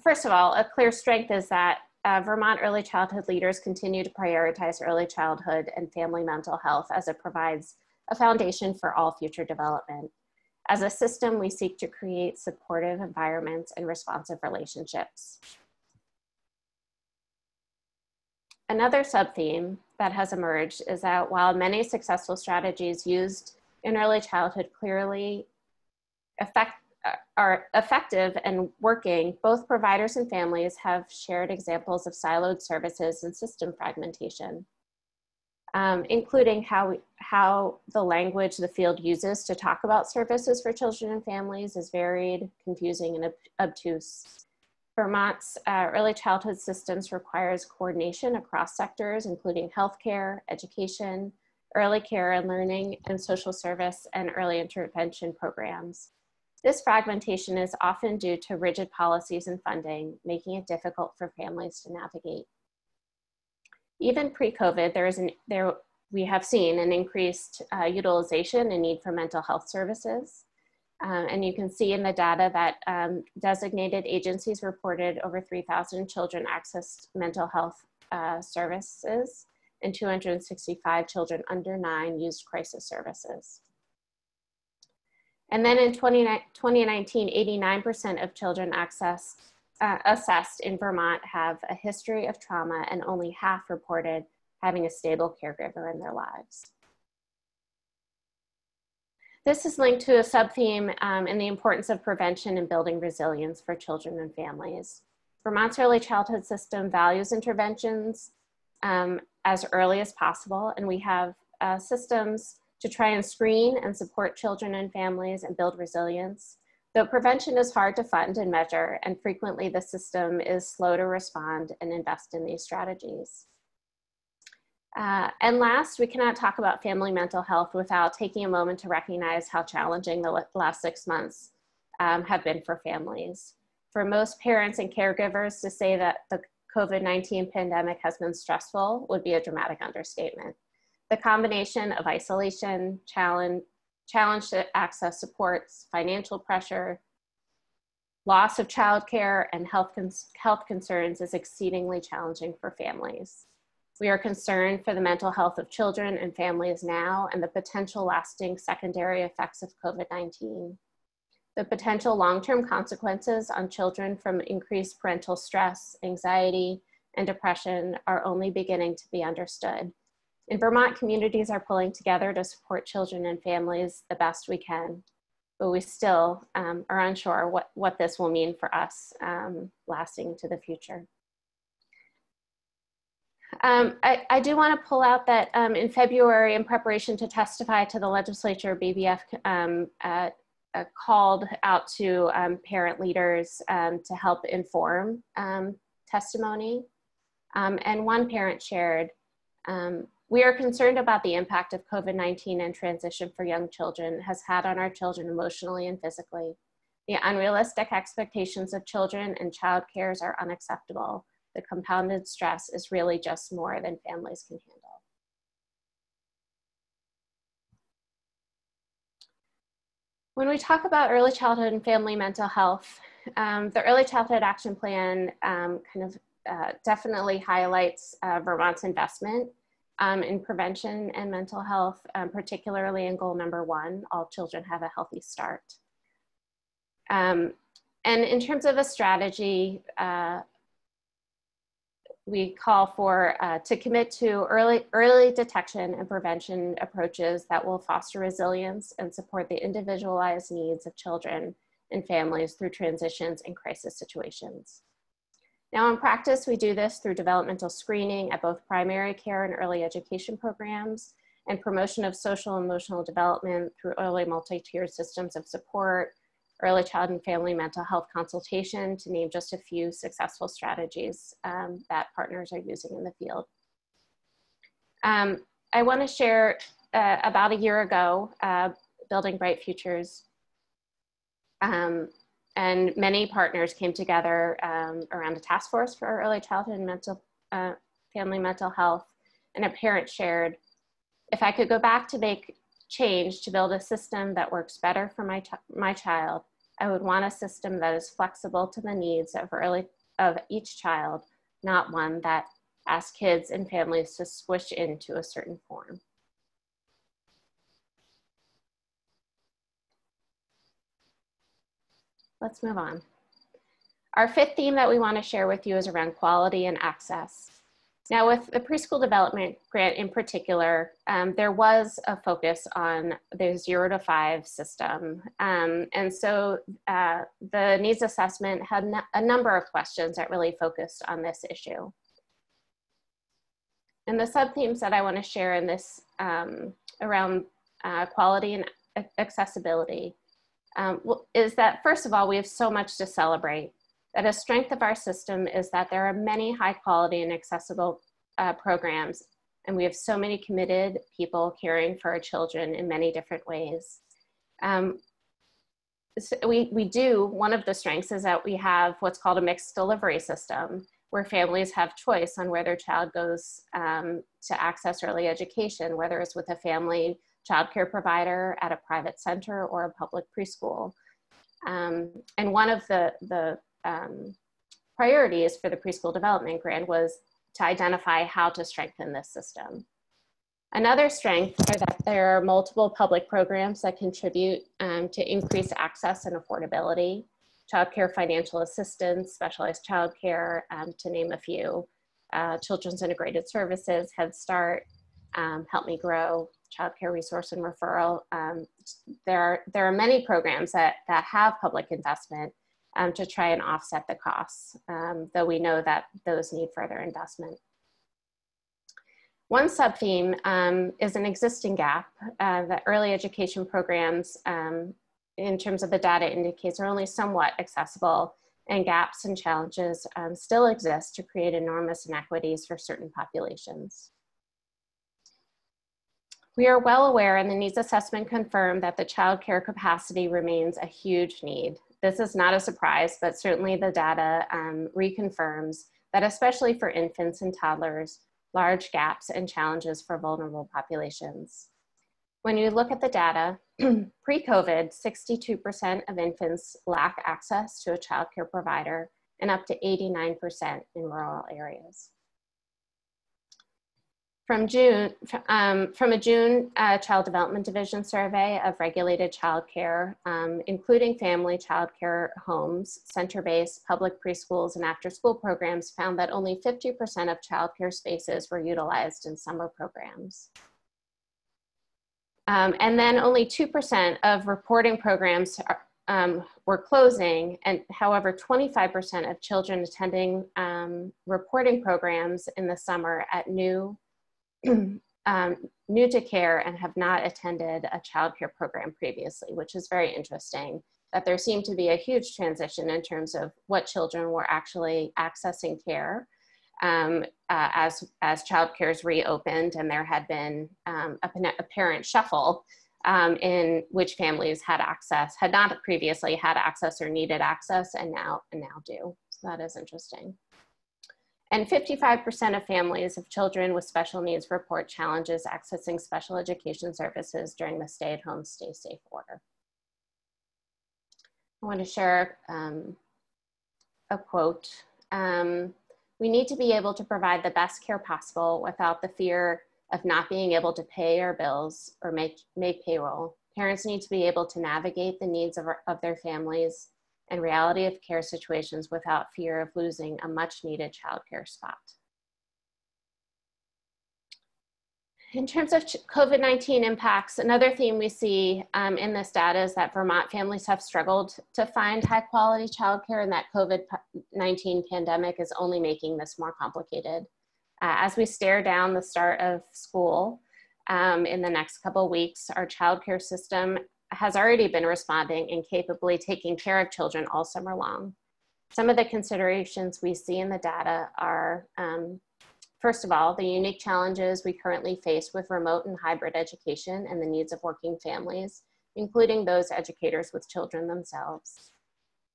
[SPEAKER 3] first of all, a clear strength is that Vermont early childhood leaders continue to prioritize early childhood and family mental health as it provides a foundation for all future development. As a system, we seek to create supportive environments and responsive relationships. Another sub-theme that has emerged is that while many successful strategies used in early childhood clearly are effective and working, both providers and families have shared examples of siloed services and system fragmentation, including how the language the field uses to talk about services for children and families is varied, confusing, and obtuse. Vermont's early childhood systems requires coordination across sectors, including healthcare, education, early care and learning, and social service and early intervention programs. This fragmentation is often due to rigid policies and funding, making it difficult for families to navigate. Even pre-COVID, we have seen an increased utilization and need for mental health services. And you can see in the data that designated agencies reported over 3,000 children accessed mental health services, and 265 children under 9 used crisis services. And then in 2019, 89% of children assessed in Vermont have a history of trauma, and only half reported having a stable caregiver in their lives. This is linked to a sub-theme in the importance of prevention and building resilience for children and families. Vermont's early childhood system values interventions as early as possible, and we have systems to try and screen and support children and families and build resilience. Though prevention is hard to fund and measure, and frequently the system is slow to respond and invest in these strategies. And last, we cannot talk about family mental health without taking a moment to recognize how challenging the last 6 months have been for families. For most parents and caregivers, to say that the COVID-19 pandemic has been stressful would be a dramatic understatement. The combination of isolation, challenge to access supports, financial pressure, loss of childcare, and health concerns is exceedingly challenging for families. We are concerned for the mental health of children and families now and the potential lasting secondary effects of COVID-19. The potential long-term consequences on children from increased parental stress, anxiety, and depression are only beginning to be understood. In Vermont, communities are pulling together to support children and families the best we can, but we still are unsure what this will mean for us lasting to the future. I do want to pull out that in February, in preparation to testify to the legislature, BBF called out to parent leaders to help inform testimony. And one parent shared, we are concerned about the impact of COVID-19 and transition for young children has had on our children emotionally and physically. The unrealistic expectations of children and child cares are unacceptable. The compounded stress is really just more than families can handle. When we talk about early childhood and family mental health, the Early Childhood Action Plan definitely highlights Vermont's investment in prevention and mental health, particularly in goal number 1, all children have a healthy start. And in terms of a strategy, we call for to commit to early detection and prevention approaches that will foster resilience and support the individualized needs of children and families through transitions and crisis situations. Now in practice, we do this through developmental screening at both primary care and early education programs and promotion of social and emotional development through early multi-tiered systems of support, early child and family mental health consultation, to name just a few successful strategies that partners are using in the field. I want to share about a year ago, Building Bright Futures, and many partners came together around a task force for early childhood and family mental health, and a parent shared, if I could go back to make change to build a system that works better for my child, I would want a system that is flexible to the needs of each child, not one that asks kids and families to squish into a certain form. Let's move on. Our 5th theme that we want to share with you is around quality and access. Now with the Preschool Development Grant in particular, there was a focus on the 0 to 5 system. And so the needs assessment had a number of questions that really focused on this issue. And the sub-themes that I want to share in this around quality and accessibility is that, first of all, we have so much to celebrate. That a strength of our system is that there are many high quality and accessible programs, and we have so many committed people caring for our children in many different ways. One of the strengths is that we have what's called a mixed delivery system, where families have choice on where their child goes to access early education, whether it's with a family childcare provider at a private center or a public preschool. And one of the priorities for the Preschool Development Grant was to identify how to strengthen this system. Another strength are that there are multiple public programs that contribute to increase access and affordability, childcare financial assistance, specialized childcare, to name a few, Children's Integrated Services, Head Start, Help Me Grow, Childcare Resource and Referral. There are many programs that have public investment, to try and offset the costs, though we know that those need further investment. One sub-theme is an existing gap that early education programs, in terms of the data indicates, are only somewhat accessible, and gaps and challenges still exist to create enormous inequities for certain populations. We are well aware, and the needs assessment confirmed, that the childcare capacity remains a huge need. This is not a surprise, but certainly the data reconfirms that, especially for infants and toddlers, large gaps and challenges for vulnerable populations. When you look at the data, pre-COVID, 62% of infants lack access to a childcare provider, and up to 89% in rural areas. From a June Child Development Division survey of regulated childcare, including family childcare homes, center-based public preschools, and after-school programs, found that only 50% of childcare spaces were utilized in summer programs. And then only 2% of reporting programs were closing, and however, 25% of children attending reporting programs in the summer at new to care and have not attended a childcare program previously, which is very interesting, that there seemed to be a huge transition in terms of what children were actually accessing care as childcare is reopened, and there had been a parent shuffle in which families had not previously had access or needed access, and now do. So that is interesting. And 55% of families of children with special needs report challenges accessing special education services during the stay-at-home, stay-safe order. I want to share a quote. We need to be able to provide the best care possible without the fear of not being able to pay our bills or make payroll. Parents need to be able to navigate the needs of their families and reality of care situations without fear of losing a much needed childcare spot. In terms of COVID-19 impacts, another theme we see in this data is that Vermont families have struggled to find high quality childcare, and that COVID-19 pandemic is only making this more complicated. As we stare down the start of school in the next couple of weeks, our childcare system has already been responding and capably taking care of children all summer long. Some of the considerations we see in the data are, first of all, the unique challenges we currently face with remote and hybrid education and the needs of working families, including those educators with children themselves.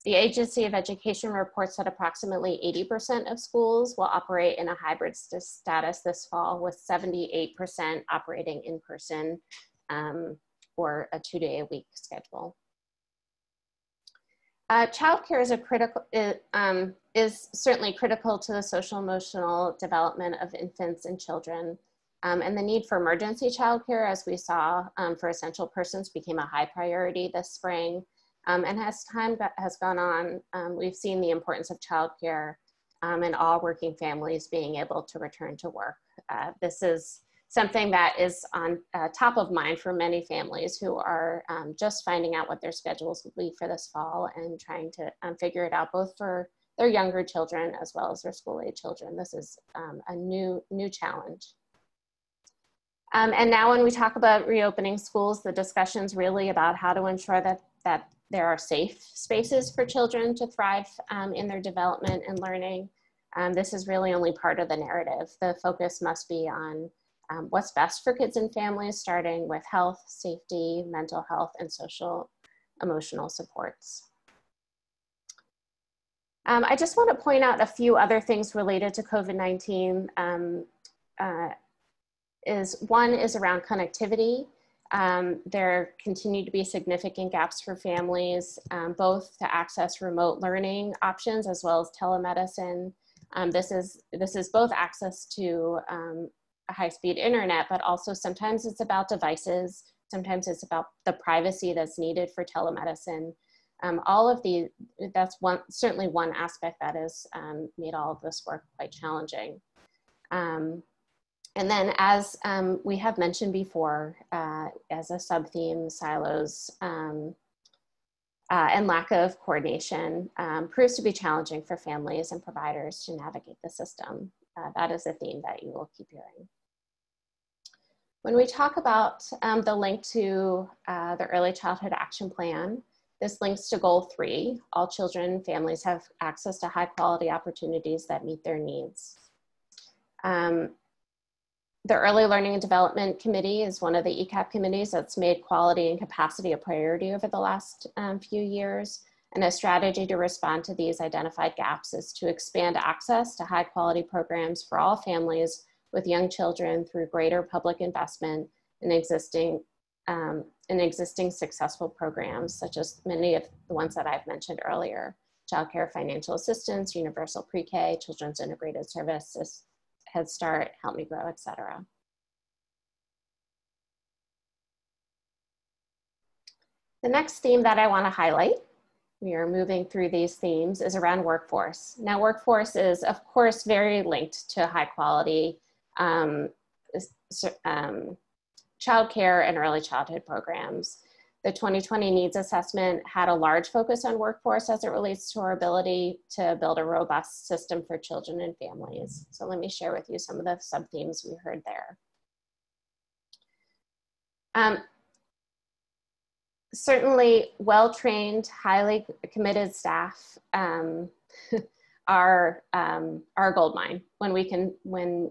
[SPEAKER 3] The Agency of Education reports that approximately 80% of schools will operate in a hybrid status this fall, with 78% operating in person or a 2-day-a-week schedule. Childcare is certainly critical to the social emotional development of infants and children, and the need for emergency childcare, as we saw for essential persons, became a high priority this spring. And as time has gone on, we've seen the importance of childcare and all working families being able to return to work. This is something that is on top of mind for many families who are just finding out what their schedules will be for this fall and trying to figure it out, both for their younger children as well as their school-age children. This is a new challenge. And now when we talk about reopening schools, the discussion's really about how to ensure that there are safe spaces for children to thrive in their development and learning. This is really only part of the narrative. The focus must be on what's best for kids and families, starting with health, safety, mental health, and social emotional supports. I just want to point out a few other things related to COVID-19. One is around connectivity. There continue to be significant gaps for families, both to access remote learning options as well as telemedicine. This is both access to a high-speed internet, but also sometimes it's about devices. Sometimes it's about the privacy that's needed for telemedicine. All of that's certainly one aspect that has made all of this work quite challenging. And then, as we have mentioned before, as a sub-theme, silos and lack of coordination proves to be challenging for families and providers to navigate the system. That is a theme that you will keep hearing. When we talk about the link to the Early Childhood Action Plan, this links to Goal 3. All children and families have access to high quality opportunities that meet their needs. The Early Learning and Development Committee is one of the ECAP committees that's made quality and capacity a priority over the last few years. And a strategy to respond to these identified gaps is to expand access to high quality programs for all families with young children through greater public investment in existing successful programs, such as many of the ones that I've mentioned earlier: childcare financial assistance, universal pre-K, children's integrated services, Head Start, Help Me Grow, etc. The next theme that I want to highlight, we are moving through these themes, is around workforce. Now, workforce is, of course, very linked to high quality childcare and early childhood programs. The 2020 needs assessment had a large focus on workforce as it relates to our ability to build a robust system for children and families. So let me share with you some of the sub-themes we heard there. Certainly well-trained, highly committed staff are our goldmine when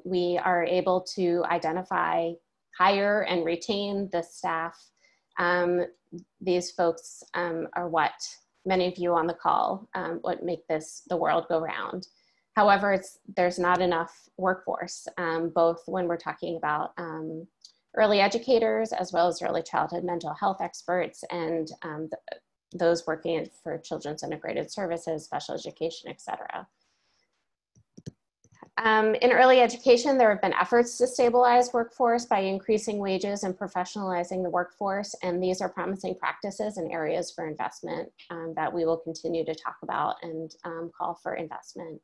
[SPEAKER 3] we are able to identify, hire, and retain the staff. These folks are what many of you on the call, what make the world go round. However, there's not enough workforce, both when we're talking about early educators as well as early childhood mental health experts and those working for children's integrated services, special education, etc. In early education, there have been efforts to stabilize workforce by increasing wages and professionalizing the workforce, and these are promising practices and areas for investment that we will continue to talk about and call for investment.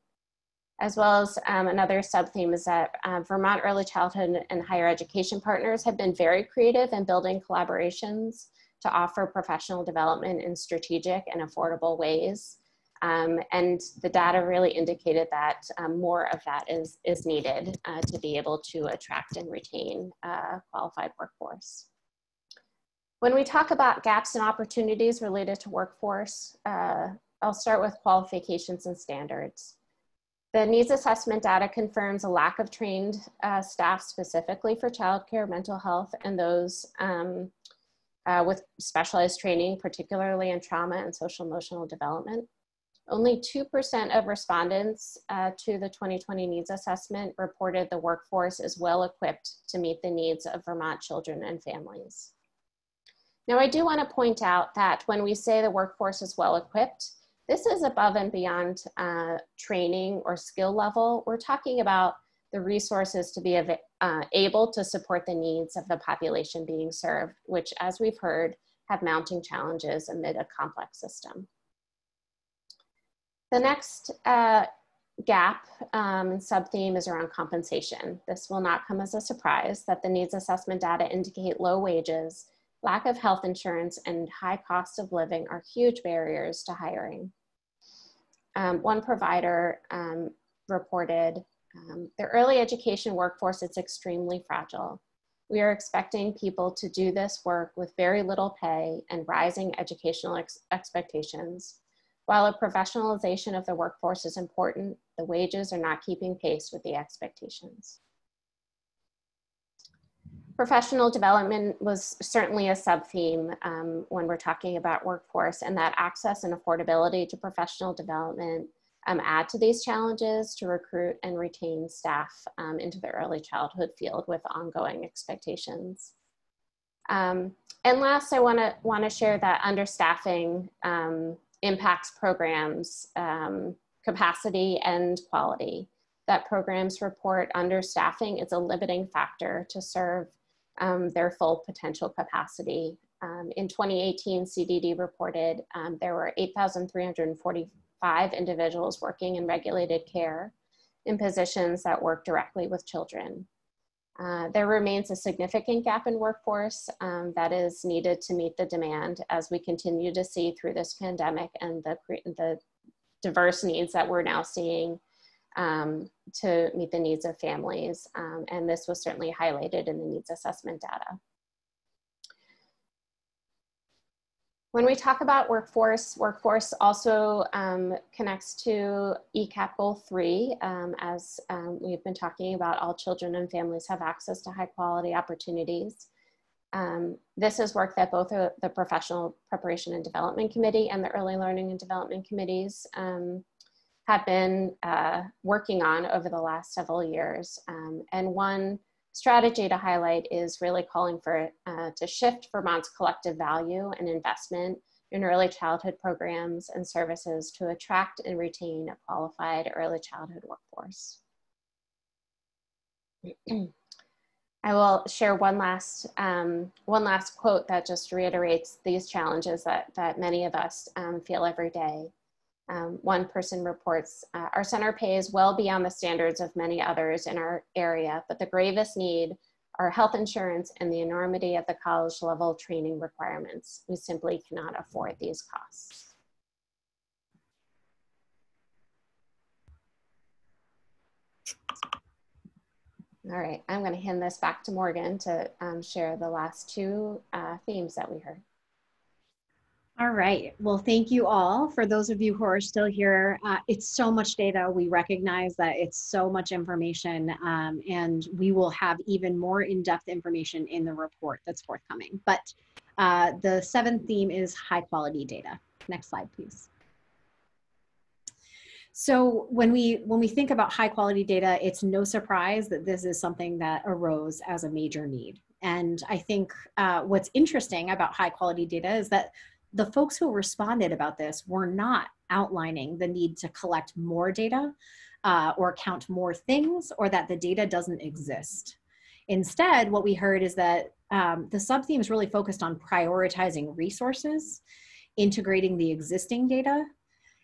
[SPEAKER 3] As well as another sub-theme is that Vermont early childhood and higher education partners have been very creative in building collaborations to offer professional development in strategic and affordable ways. And the data really indicated that more of that is needed to be able to attract and retain a qualified workforce. When we talk about gaps and opportunities related to workforce, I'll start with qualifications and standards. The needs assessment data confirms a lack of trained staff specifically for childcare, mental health, and those with specialized training, particularly in trauma and social emotional development. Only 2% of respondents to the 2020 needs assessment reported the workforce is well equipped to meet the needs of Vermont children and families. Now, I do want to point out that when we say the workforce is well equipped, this is above and beyond training or skill level. We're talking about the resources to be able to support the needs of the population being served, which, as we've heard, have mounting challenges amid a complex system. The next gap and sub-theme is around compensation. This will not come as a surprise that the needs assessment data indicate low wages, lack of health insurance, and high cost of living are huge barriers to hiring. One provider reported, the early education workforce is extremely fragile. We are expecting people to do this work with very little pay and rising educational expectations. While a professionalization of the workforce is important, the wages are not keeping pace with the expectations. Professional development was certainly a sub-theme when we're talking about workforce, and that access and affordability to professional development add to these challenges to recruit and retain staff into the early childhood field with ongoing expectations. And last, I want to share that understaffing impacts programs, capacity and quality. That programs report understaffing is a limiting factor to serve their full potential capacity. In 2018, CDD reported there were 8,345 individuals working in regulated care in positions that work directly with children. There remains a significant gap in workforce that is needed to meet the demand as we continue to see through this pandemic and the diverse needs that we're now seeing to meet the needs of families. And this was certainly highlighted in the needs assessment data. When we talk about workforce also connects to ECAP Goal 3, as we've been talking about, all children and families have access to high quality opportunities. This is work that both the Professional Preparation and Development Committee and the Early Learning and Development Committees have been working on over the last several years. And one strategy to highlight is really calling for to shift Vermont's collective value and investment in early childhood programs and services to attract and retain a qualified early childhood workforce. I will share one last quote that just reiterates these challenges that many of us feel every day. One person reports, our center pays well beyond the standards of many others in our area, but the gravest need are health insurance and the enormity of the college level training requirements. We simply cannot afford these costs. All right, I'm going to hand this back to Morgan to share the last two themes that we heard.
[SPEAKER 1] All right. Well, thank you all. For those of you who are still here, it's so much data. We recognize that it's so much information, and we will have even more in-depth information in the report that's forthcoming. But the seventh theme is high quality data. Next slide, please. So when we think about high quality data, it's no surprise that this is something that arose as a major need. And I think what's interesting about high quality data is that the folks who responded about this were not outlining the need to collect more data or count more things, or that the data doesn't exist. Instead, what we heard is that the sub-theme is really focused on prioritizing resources, integrating the existing data,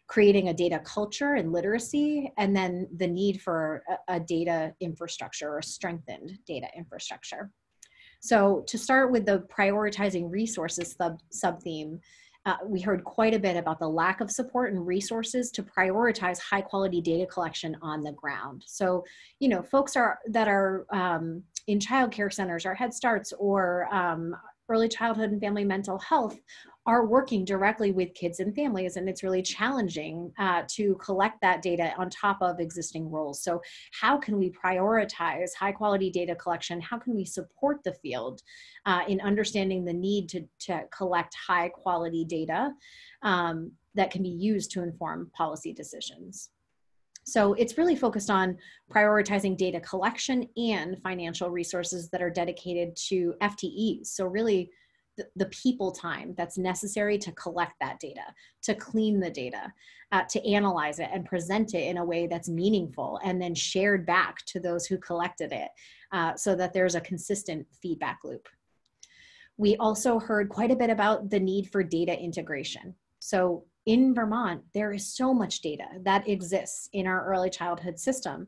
[SPEAKER 1] creating a data culture and literacy, and then the need for a data infrastructure or strengthened data infrastructure. So to start with the prioritizing resources sub-theme, we heard quite a bit about the lack of support and resources to prioritize high quality data collection on the ground. So, you know, folks that are in childcare centers or Head Starts or early childhood and family mental health are working directly with kids and families, and it's really challenging to collect that data on top of existing roles. So how can we prioritize high quality data collection? How can we support the field in understanding the need to collect high quality data that can be used to inform policy decisions? So it's really focused on prioritizing data collection and financial resources that are dedicated to FTEs. So really the people time that's necessary to collect that data, to clean the data, to analyze it and present it in a way that's meaningful and then shared back to those who collected it so that there's a consistent feedback loop. We also heard quite a bit about the need for data integration. So in Vermont, there is so much data that exists in our early childhood system.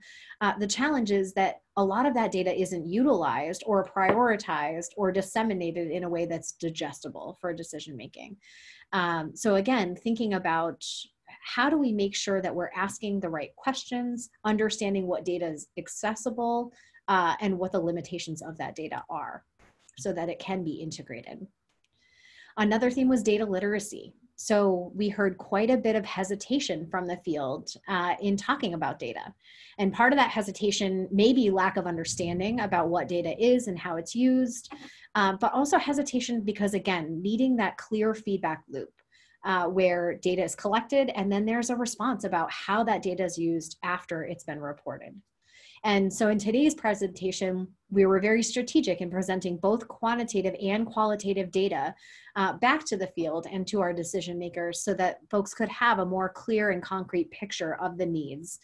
[SPEAKER 1] The challenge is that a lot of that data isn't utilized or prioritized or disseminated in a way that's digestible for decision making. So again, thinking about how do we make sure that we're asking the right questions, understanding what data is accessible, and what the limitations of that data are so that it can be integrated. Another theme was data literacy. So we heard quite a bit of hesitation from the field in talking about data. And part of that hesitation may be lack of understanding about what data is and how it's used, but also hesitation because, again, needing that clear feedback loop where data is collected and then there's a response about how that data is used after it's been reported. And so in today's presentation, we were very strategic in presenting both quantitative and qualitative data back to the field and to our decision makers so that folks could have a more clear and concrete picture of the needs.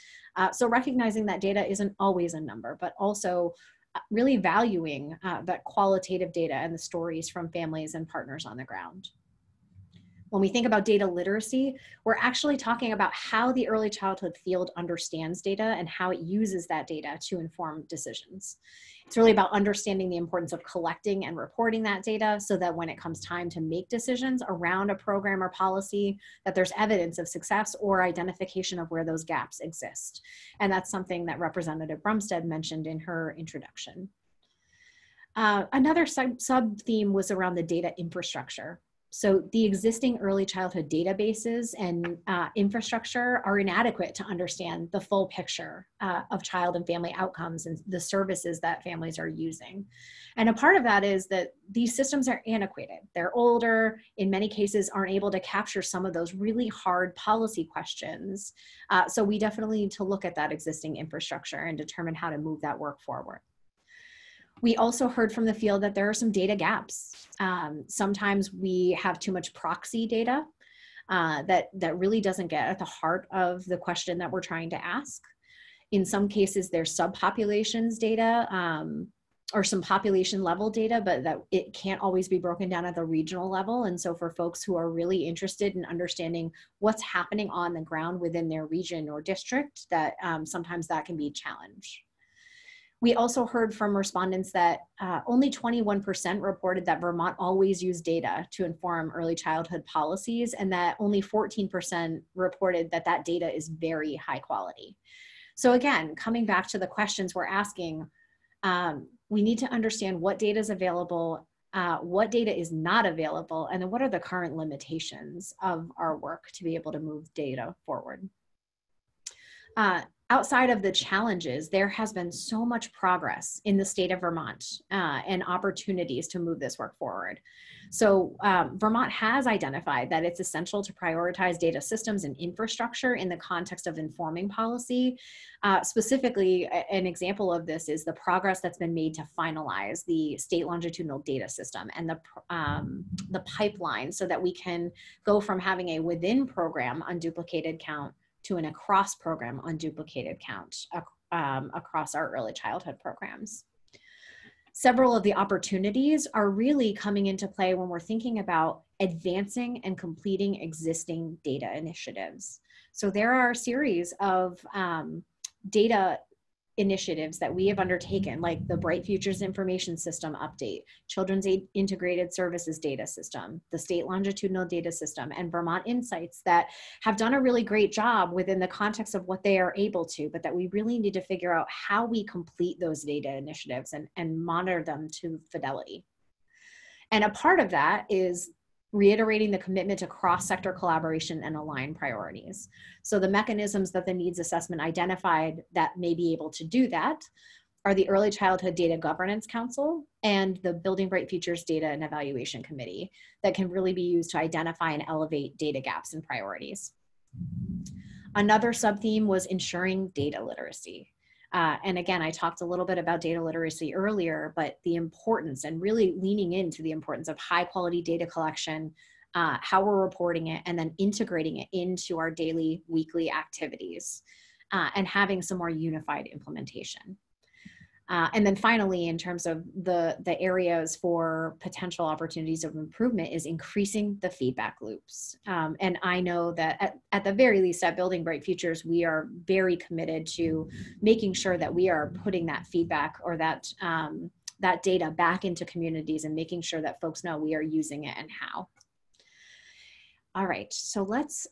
[SPEAKER 1] So recognizing that data isn't always a number, but also really valuing that qualitative data and the stories from families and partners on the ground. When we think about data literacy, we're actually talking about how the early childhood field understands data and how it uses that data to inform decisions. It's really about understanding the importance of collecting and reporting that data so that when it comes time to make decisions around a program or policy, that there's evidence of success or identification of where those gaps exist. And that's something that Representative Brumstead mentioned in her introduction. Another sub-theme was around the data infrastructure. So the existing early childhood databases and infrastructure are inadequate to understand the full picture of child and family outcomes and the services that families are using. And a part of that is that these systems are antiquated. They're older, in many cases aren't able to capture some of those really hard policy questions. So we definitely need to look at that existing infrastructure and determine how to move that work forward. We also heard from the field that there are some data gaps. Sometimes we have too much proxy data that really doesn't get at the heart of the question that we're trying to ask. In some cases, there's subpopulations data or some population level data, but that it can't always be broken down at the regional level. And so for folks who are really interested in understanding what's happening on the ground within their region or district, that sometimes that can be a challenge. We also heard from respondents that only 21% reported that Vermont always used data to inform early childhood policies, and that only 14% reported that that data is very high quality. So again, coming back to the questions we're asking, we need to understand what data is available, what data is not available, and then what are the current limitations of our work to be able to move data forward. Outside of the challenges, there has been so much progress in the state of Vermont and opportunities to move this work forward. So Vermont has identified that it's essential to prioritize data systems and infrastructure in the context of informing policy. Specifically, an example of this is the progress that's been made to finalize the state longitudinal data system and the pipeline so that we can go from having a within program unduplicated count to an across program unduplicated count across our early childhood programs. Several of the opportunities are really coming into play when we're thinking about advancing and completing existing data initiatives. So there are a series of data initiatives that we have undertaken, like the Bright Futures Information System update, Children's Aid Integrated Services Data System, the State Longitudinal Data System, and Vermont Insights that have done a really great job within the context of what they are able to, but that we really need to figure out how we complete those data initiatives and monitor them to fidelity. And a part of that is reiterating the commitment to cross-sector collaboration and align priorities. So the mechanisms that the needs assessment identified that may be able to do that are the Early Childhood Data Governance Council and the Building Bright Futures Data and Evaluation Committee that can really be used to identify and elevate data gaps and priorities. Another sub-theme was ensuring data literacy. And again, I talked a little bit about data literacy earlier, but the importance and really leaning into the importance of high quality data collection, how we're reporting it, and then integrating it into our daily, weekly activities, and having some more unified implementation. And then finally, in terms of the areas for potential opportunities of improvement is increasing the feedback loops. And I know that at the very least at Building Bright Futures, we are very committed to making sure that we are putting that feedback or that, that data back into communities and making sure that folks know we are using it and how. All right, so let's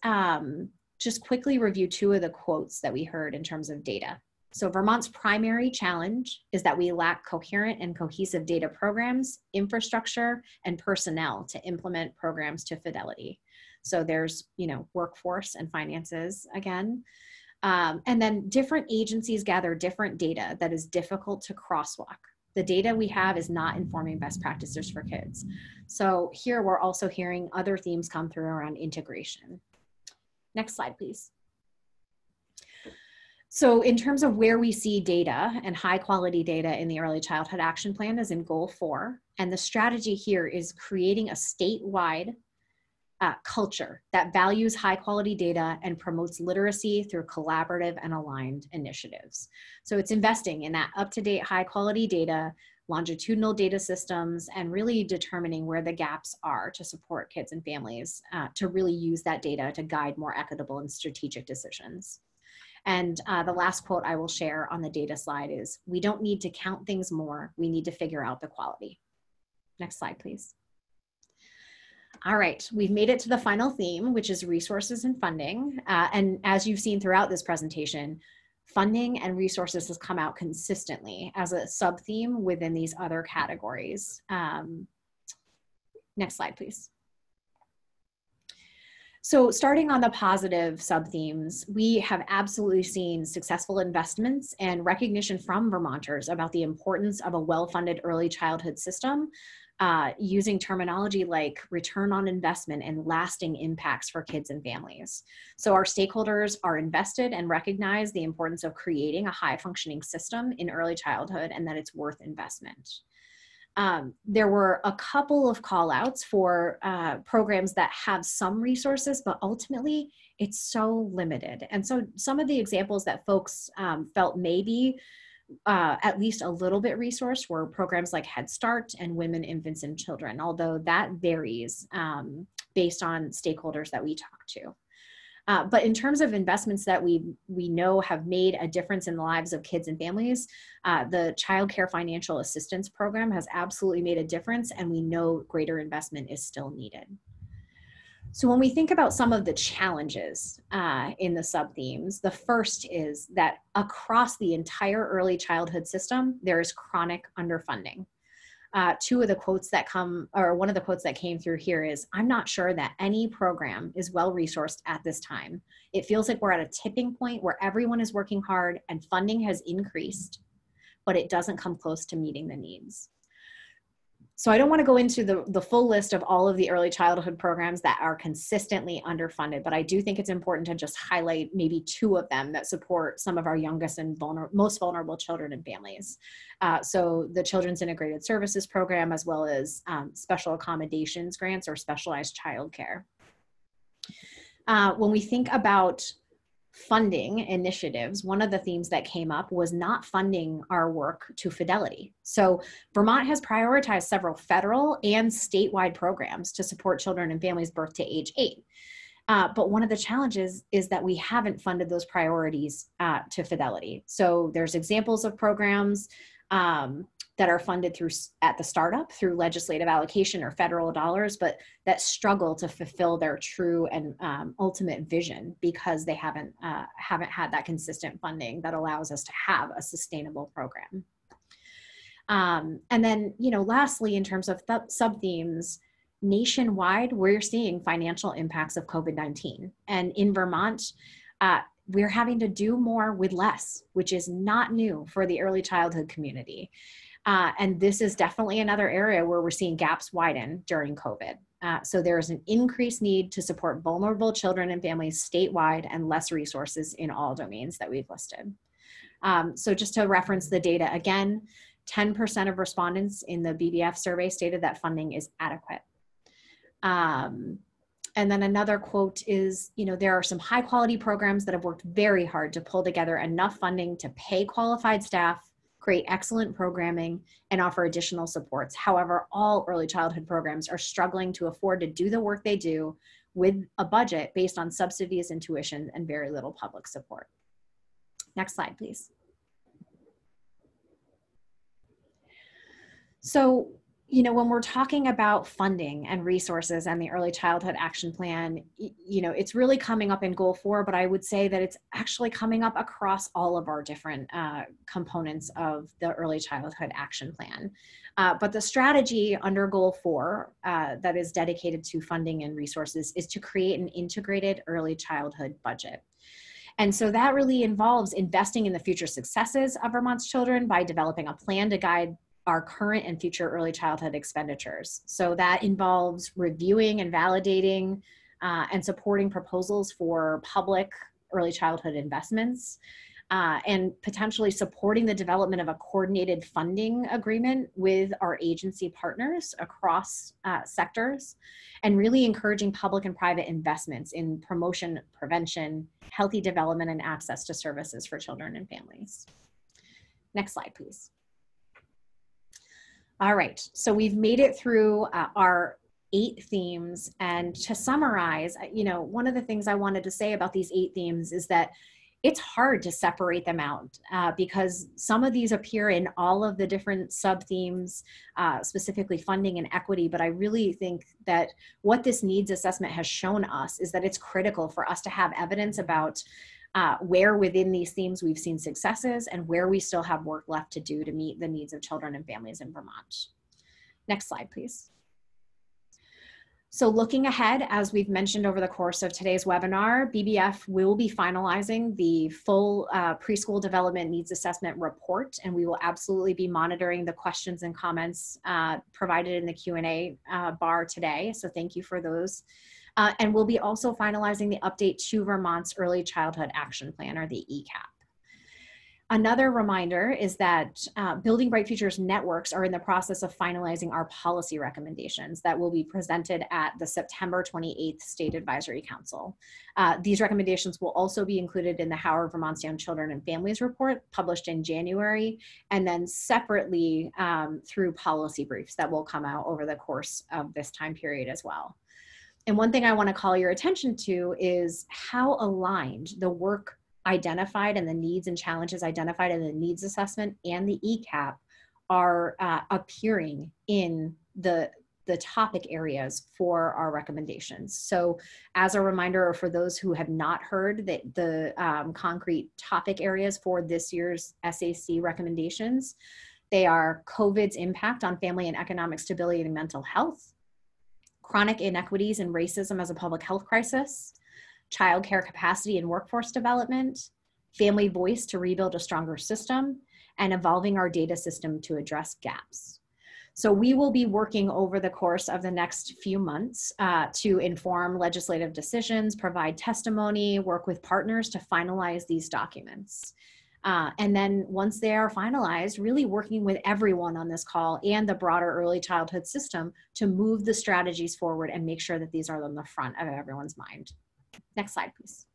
[SPEAKER 1] just quickly review two of the quotes that we heard in terms of data. So Vermont's primary challenge is that we lack coherent and cohesive data programs, infrastructure, and personnel to implement programs to fidelity. So there's, workforce and finances again. And then different agencies gather different data that is difficult to crosswalk. The data we have is not informing best practices for kids. So here we're also hearing other themes come through around integration. Next slide, please. So in terms of where we see data and high quality data in the Early Childhood Action Plan is in Goal 4. And the strategy here is creating a statewide culture that values high quality data and promotes literacy through collaborative and aligned initiatives. So it's investing in that up-to-date high quality data longitudinal data systems, and really determining where the gaps are to support kids and families to really use that data to guide more equitable and strategic decisions. And the last quote I will share on the data slide is, "We don't need to count things more, we need to figure out the quality." Next slide, please. All right, we've made it to the final theme, which is resources and funding. And as you've seen throughout this presentation, funding and resources has come out consistently as a sub-theme within these other categories. Next slide, please. So starting on the positive sub-themes, we have absolutely seen successful investments and recognition from Vermonters about the importance of a well-funded early childhood system, using terminology like return on investment and lasting impacts for kids and families. So our stakeholders are invested and recognize the importance of creating a high-functioning system in early childhood and that it's worth investment. There were a couple of call outs for programs that have some resources, but ultimately it's so limited. And so some of the examples that folks felt maybe at least a little bit resourced were programs like Head Start and Women, Infants, and Children, although that varies based on stakeholders that we talk to. But in terms of investments that we know have made a difference in the lives of kids and families, the Child Care Financial Assistance Program has absolutely made a difference, and we know greater investment is still needed. So when we think about some of the challenges in the sub-themes, the first is that across the entire early childhood system, there is chronic underfunding. Two of the quotes that one of the quotes that came through here is, "I'm not sure that any program is well-resourced at this time. It feels like we're at a tipping point where everyone is working hard and funding has increased, but it doesn't come close to meeting the needs." So I don't want to go into the full list of all of the early childhood programs that are consistently underfunded, but I do think it's important to just highlight maybe two of them that support some of our youngest and most vulnerable children and families. So the Children's Integrated Services Program, as well as special accommodations grants or specialized childcare. When we think about funding initiatives, one of the themes that came up was not funding our work to fidelity. So Vermont has prioritized several federal and statewide programs to support children and families birth to age 8. But one of the challenges is that we haven't funded those priorities to fidelity. So there's examples of programs that are funded at the startup through legislative allocation or federal dollars, but that struggle to fulfill their true and ultimate vision because they haven't had that consistent funding that allows us to have a sustainable program. And then, lastly, in terms of sub-themes, nationwide, we're seeing financial impacts of COVID-19. And in Vermont, we're having to do more with less, which is not new for the early childhood community. And this is definitely another area where we're seeing gaps widen during COVID. So there is an increased need to support vulnerable children and families statewide and less resources in all domains that we've listed. So just to reference the data again, 10% of respondents in the BBF survey stated that funding is adequate. And then another quote is, there are some high quality programs that have worked very hard to pull together enough funding to pay qualified staff, create excellent programming, and offer additional supports. However, all early childhood programs are struggling to afford to do the work they do with a budget based on subsidies and tuition and very little public support. Next slide, please. So, when we're talking about funding and resources and the Early Childhood Action Plan, it's really coming up in Goal 4, but I would say that it's actually coming up across all of our different components of the Early Childhood Action Plan. But the strategy under Goal 4 that is dedicated to funding and resources is to create an integrated early childhood budget. And so that really involves investing in the future successes of Vermont's children by developing a plan to guide our current and future early childhood expenditures. So that involves reviewing and validating and supporting proposals for public early childhood investments and potentially supporting the development of a coordinated funding agreement with our agency partners across sectors, and really encouraging public and private investments in promotion, prevention, healthy development, and access to services for children and families. Next slide, please. All right, so we've made it through our 8 themes, and to summarize, one of the things I wanted to say about these 8 themes is that it's hard to separate them out because some of these appear in all of the different sub-themes, specifically funding and equity, but I really think that what this needs assessment has shown us is that it's critical for us to have evidence about where within these themes we've seen successes and where we still have work left to do to meet the needs of children and families in Vermont. Next slide, please. So looking ahead, as we've mentioned over the course of today's webinar, BBF will be finalizing the full preschool development needs assessment report, and we will absolutely be monitoring the questions and comments provided in the Q&A bar today. So thank you for those. And we'll be also finalizing the update to Vermont's Early Childhood Action Plan, or the ECAP. Another reminder is that Building Bright Futures networks are in the process of finalizing our policy recommendations that will be presented at the September 28th State Advisory Council. These recommendations will also be included in the How Are Vermont's Young Children and Families report published in January, and then separately through policy briefs that will come out over the course of this time period as well. And one thing I want to call your attention to is how aligned the work identified and the needs and challenges identified in the needs assessment and the ECAP are appearing in the topic areas for our recommendations. So as a reminder, or for those who have not heard, that the concrete topic areas for this year's SAC recommendations, they are COVID's impact on family and economic stability and mental health, chronic inequities and racism as a public health crisis, childcare capacity and workforce development, family voice to rebuild a stronger system, and evolving our data system to address gaps. So we will be working over the course of the next few months to inform legislative decisions, provide testimony, work with partners to finalize these documents. And then once they are finalized, really working with everyone on this call and the broader early childhood system to move the strategies forward and make sure that these are on the front of everyone's mind. Next slide, please.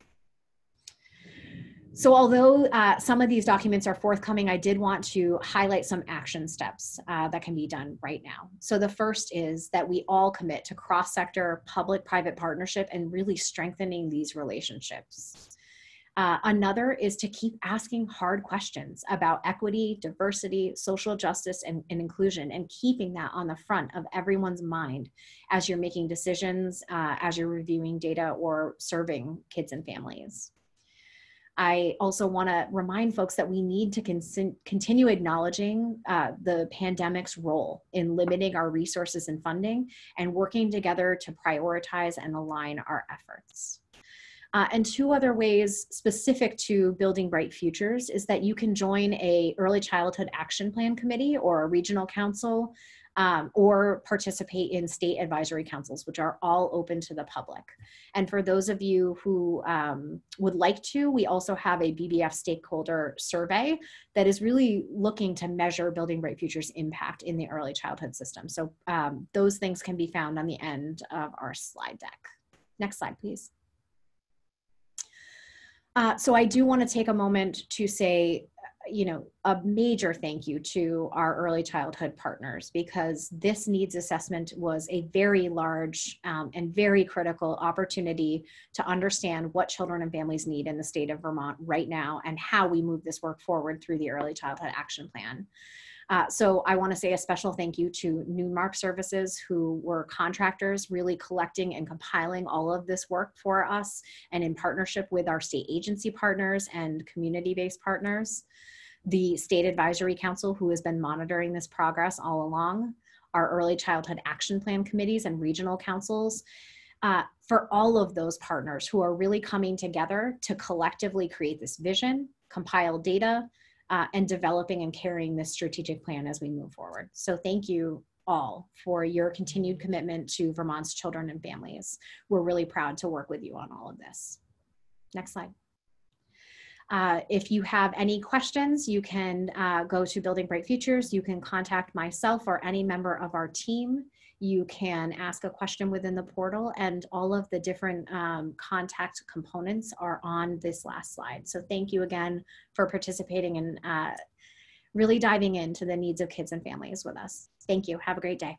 [SPEAKER 1] So although some of these documents are forthcoming, I did want to highlight some action steps that can be done right now. So the first is that we all commit to cross-sector public-private partnership and really strengthening these relationships. Another is to keep asking hard questions about equity, diversity, social justice, and inclusion, and keeping that on the front of everyone's mind as you're making decisions, as you're reviewing data or serving kids and families. I also want to remind folks that we need to continue acknowledging the pandemic's role in limiting our resources and funding and working together to prioritize and align our efforts. And 2 other ways specific to Building Bright Futures is that you can join a Early Childhood Action Plan Committee or a regional council, or participate in state advisory councils, which are all open to the public. And for those of you who would like to, we also have a BBF stakeholder survey that is really looking to measure Building Bright Futures' impact in the early childhood system. So those things can be found on the end of our slide deck. Next slide, please. So I do want to take a moment to say, a major thank you to our early childhood partners, because this needs assessment was a very large and very critical opportunity to understand what children and families need in the state of Vermont right now and how we move this work forward through the Early Childhood Action Plan. So I want to say a special thank you to Newmark Services, who were contractors really collecting and compiling all of this work for us, and in partnership with our state agency partners and community-based partners. The State Advisory Council, who has been monitoring this progress all along, our Early Childhood Action Plan committees and regional councils, for all of those partners who are really coming together to collectively create this vision, compile data, and developing and carrying this strategic plan as we move forward. So thank you all for your continued commitment to Vermont's children and families. We're really proud to work with you on all of this. Next slide. If you have any questions, you can go to Building Bright Futures. You can contact myself or any member of our team. You can ask a question within the portal, and all of the different contact components are on this last slide. So thank you again for participating and really diving into the needs of kids and families with us. Thank you. Have a great day.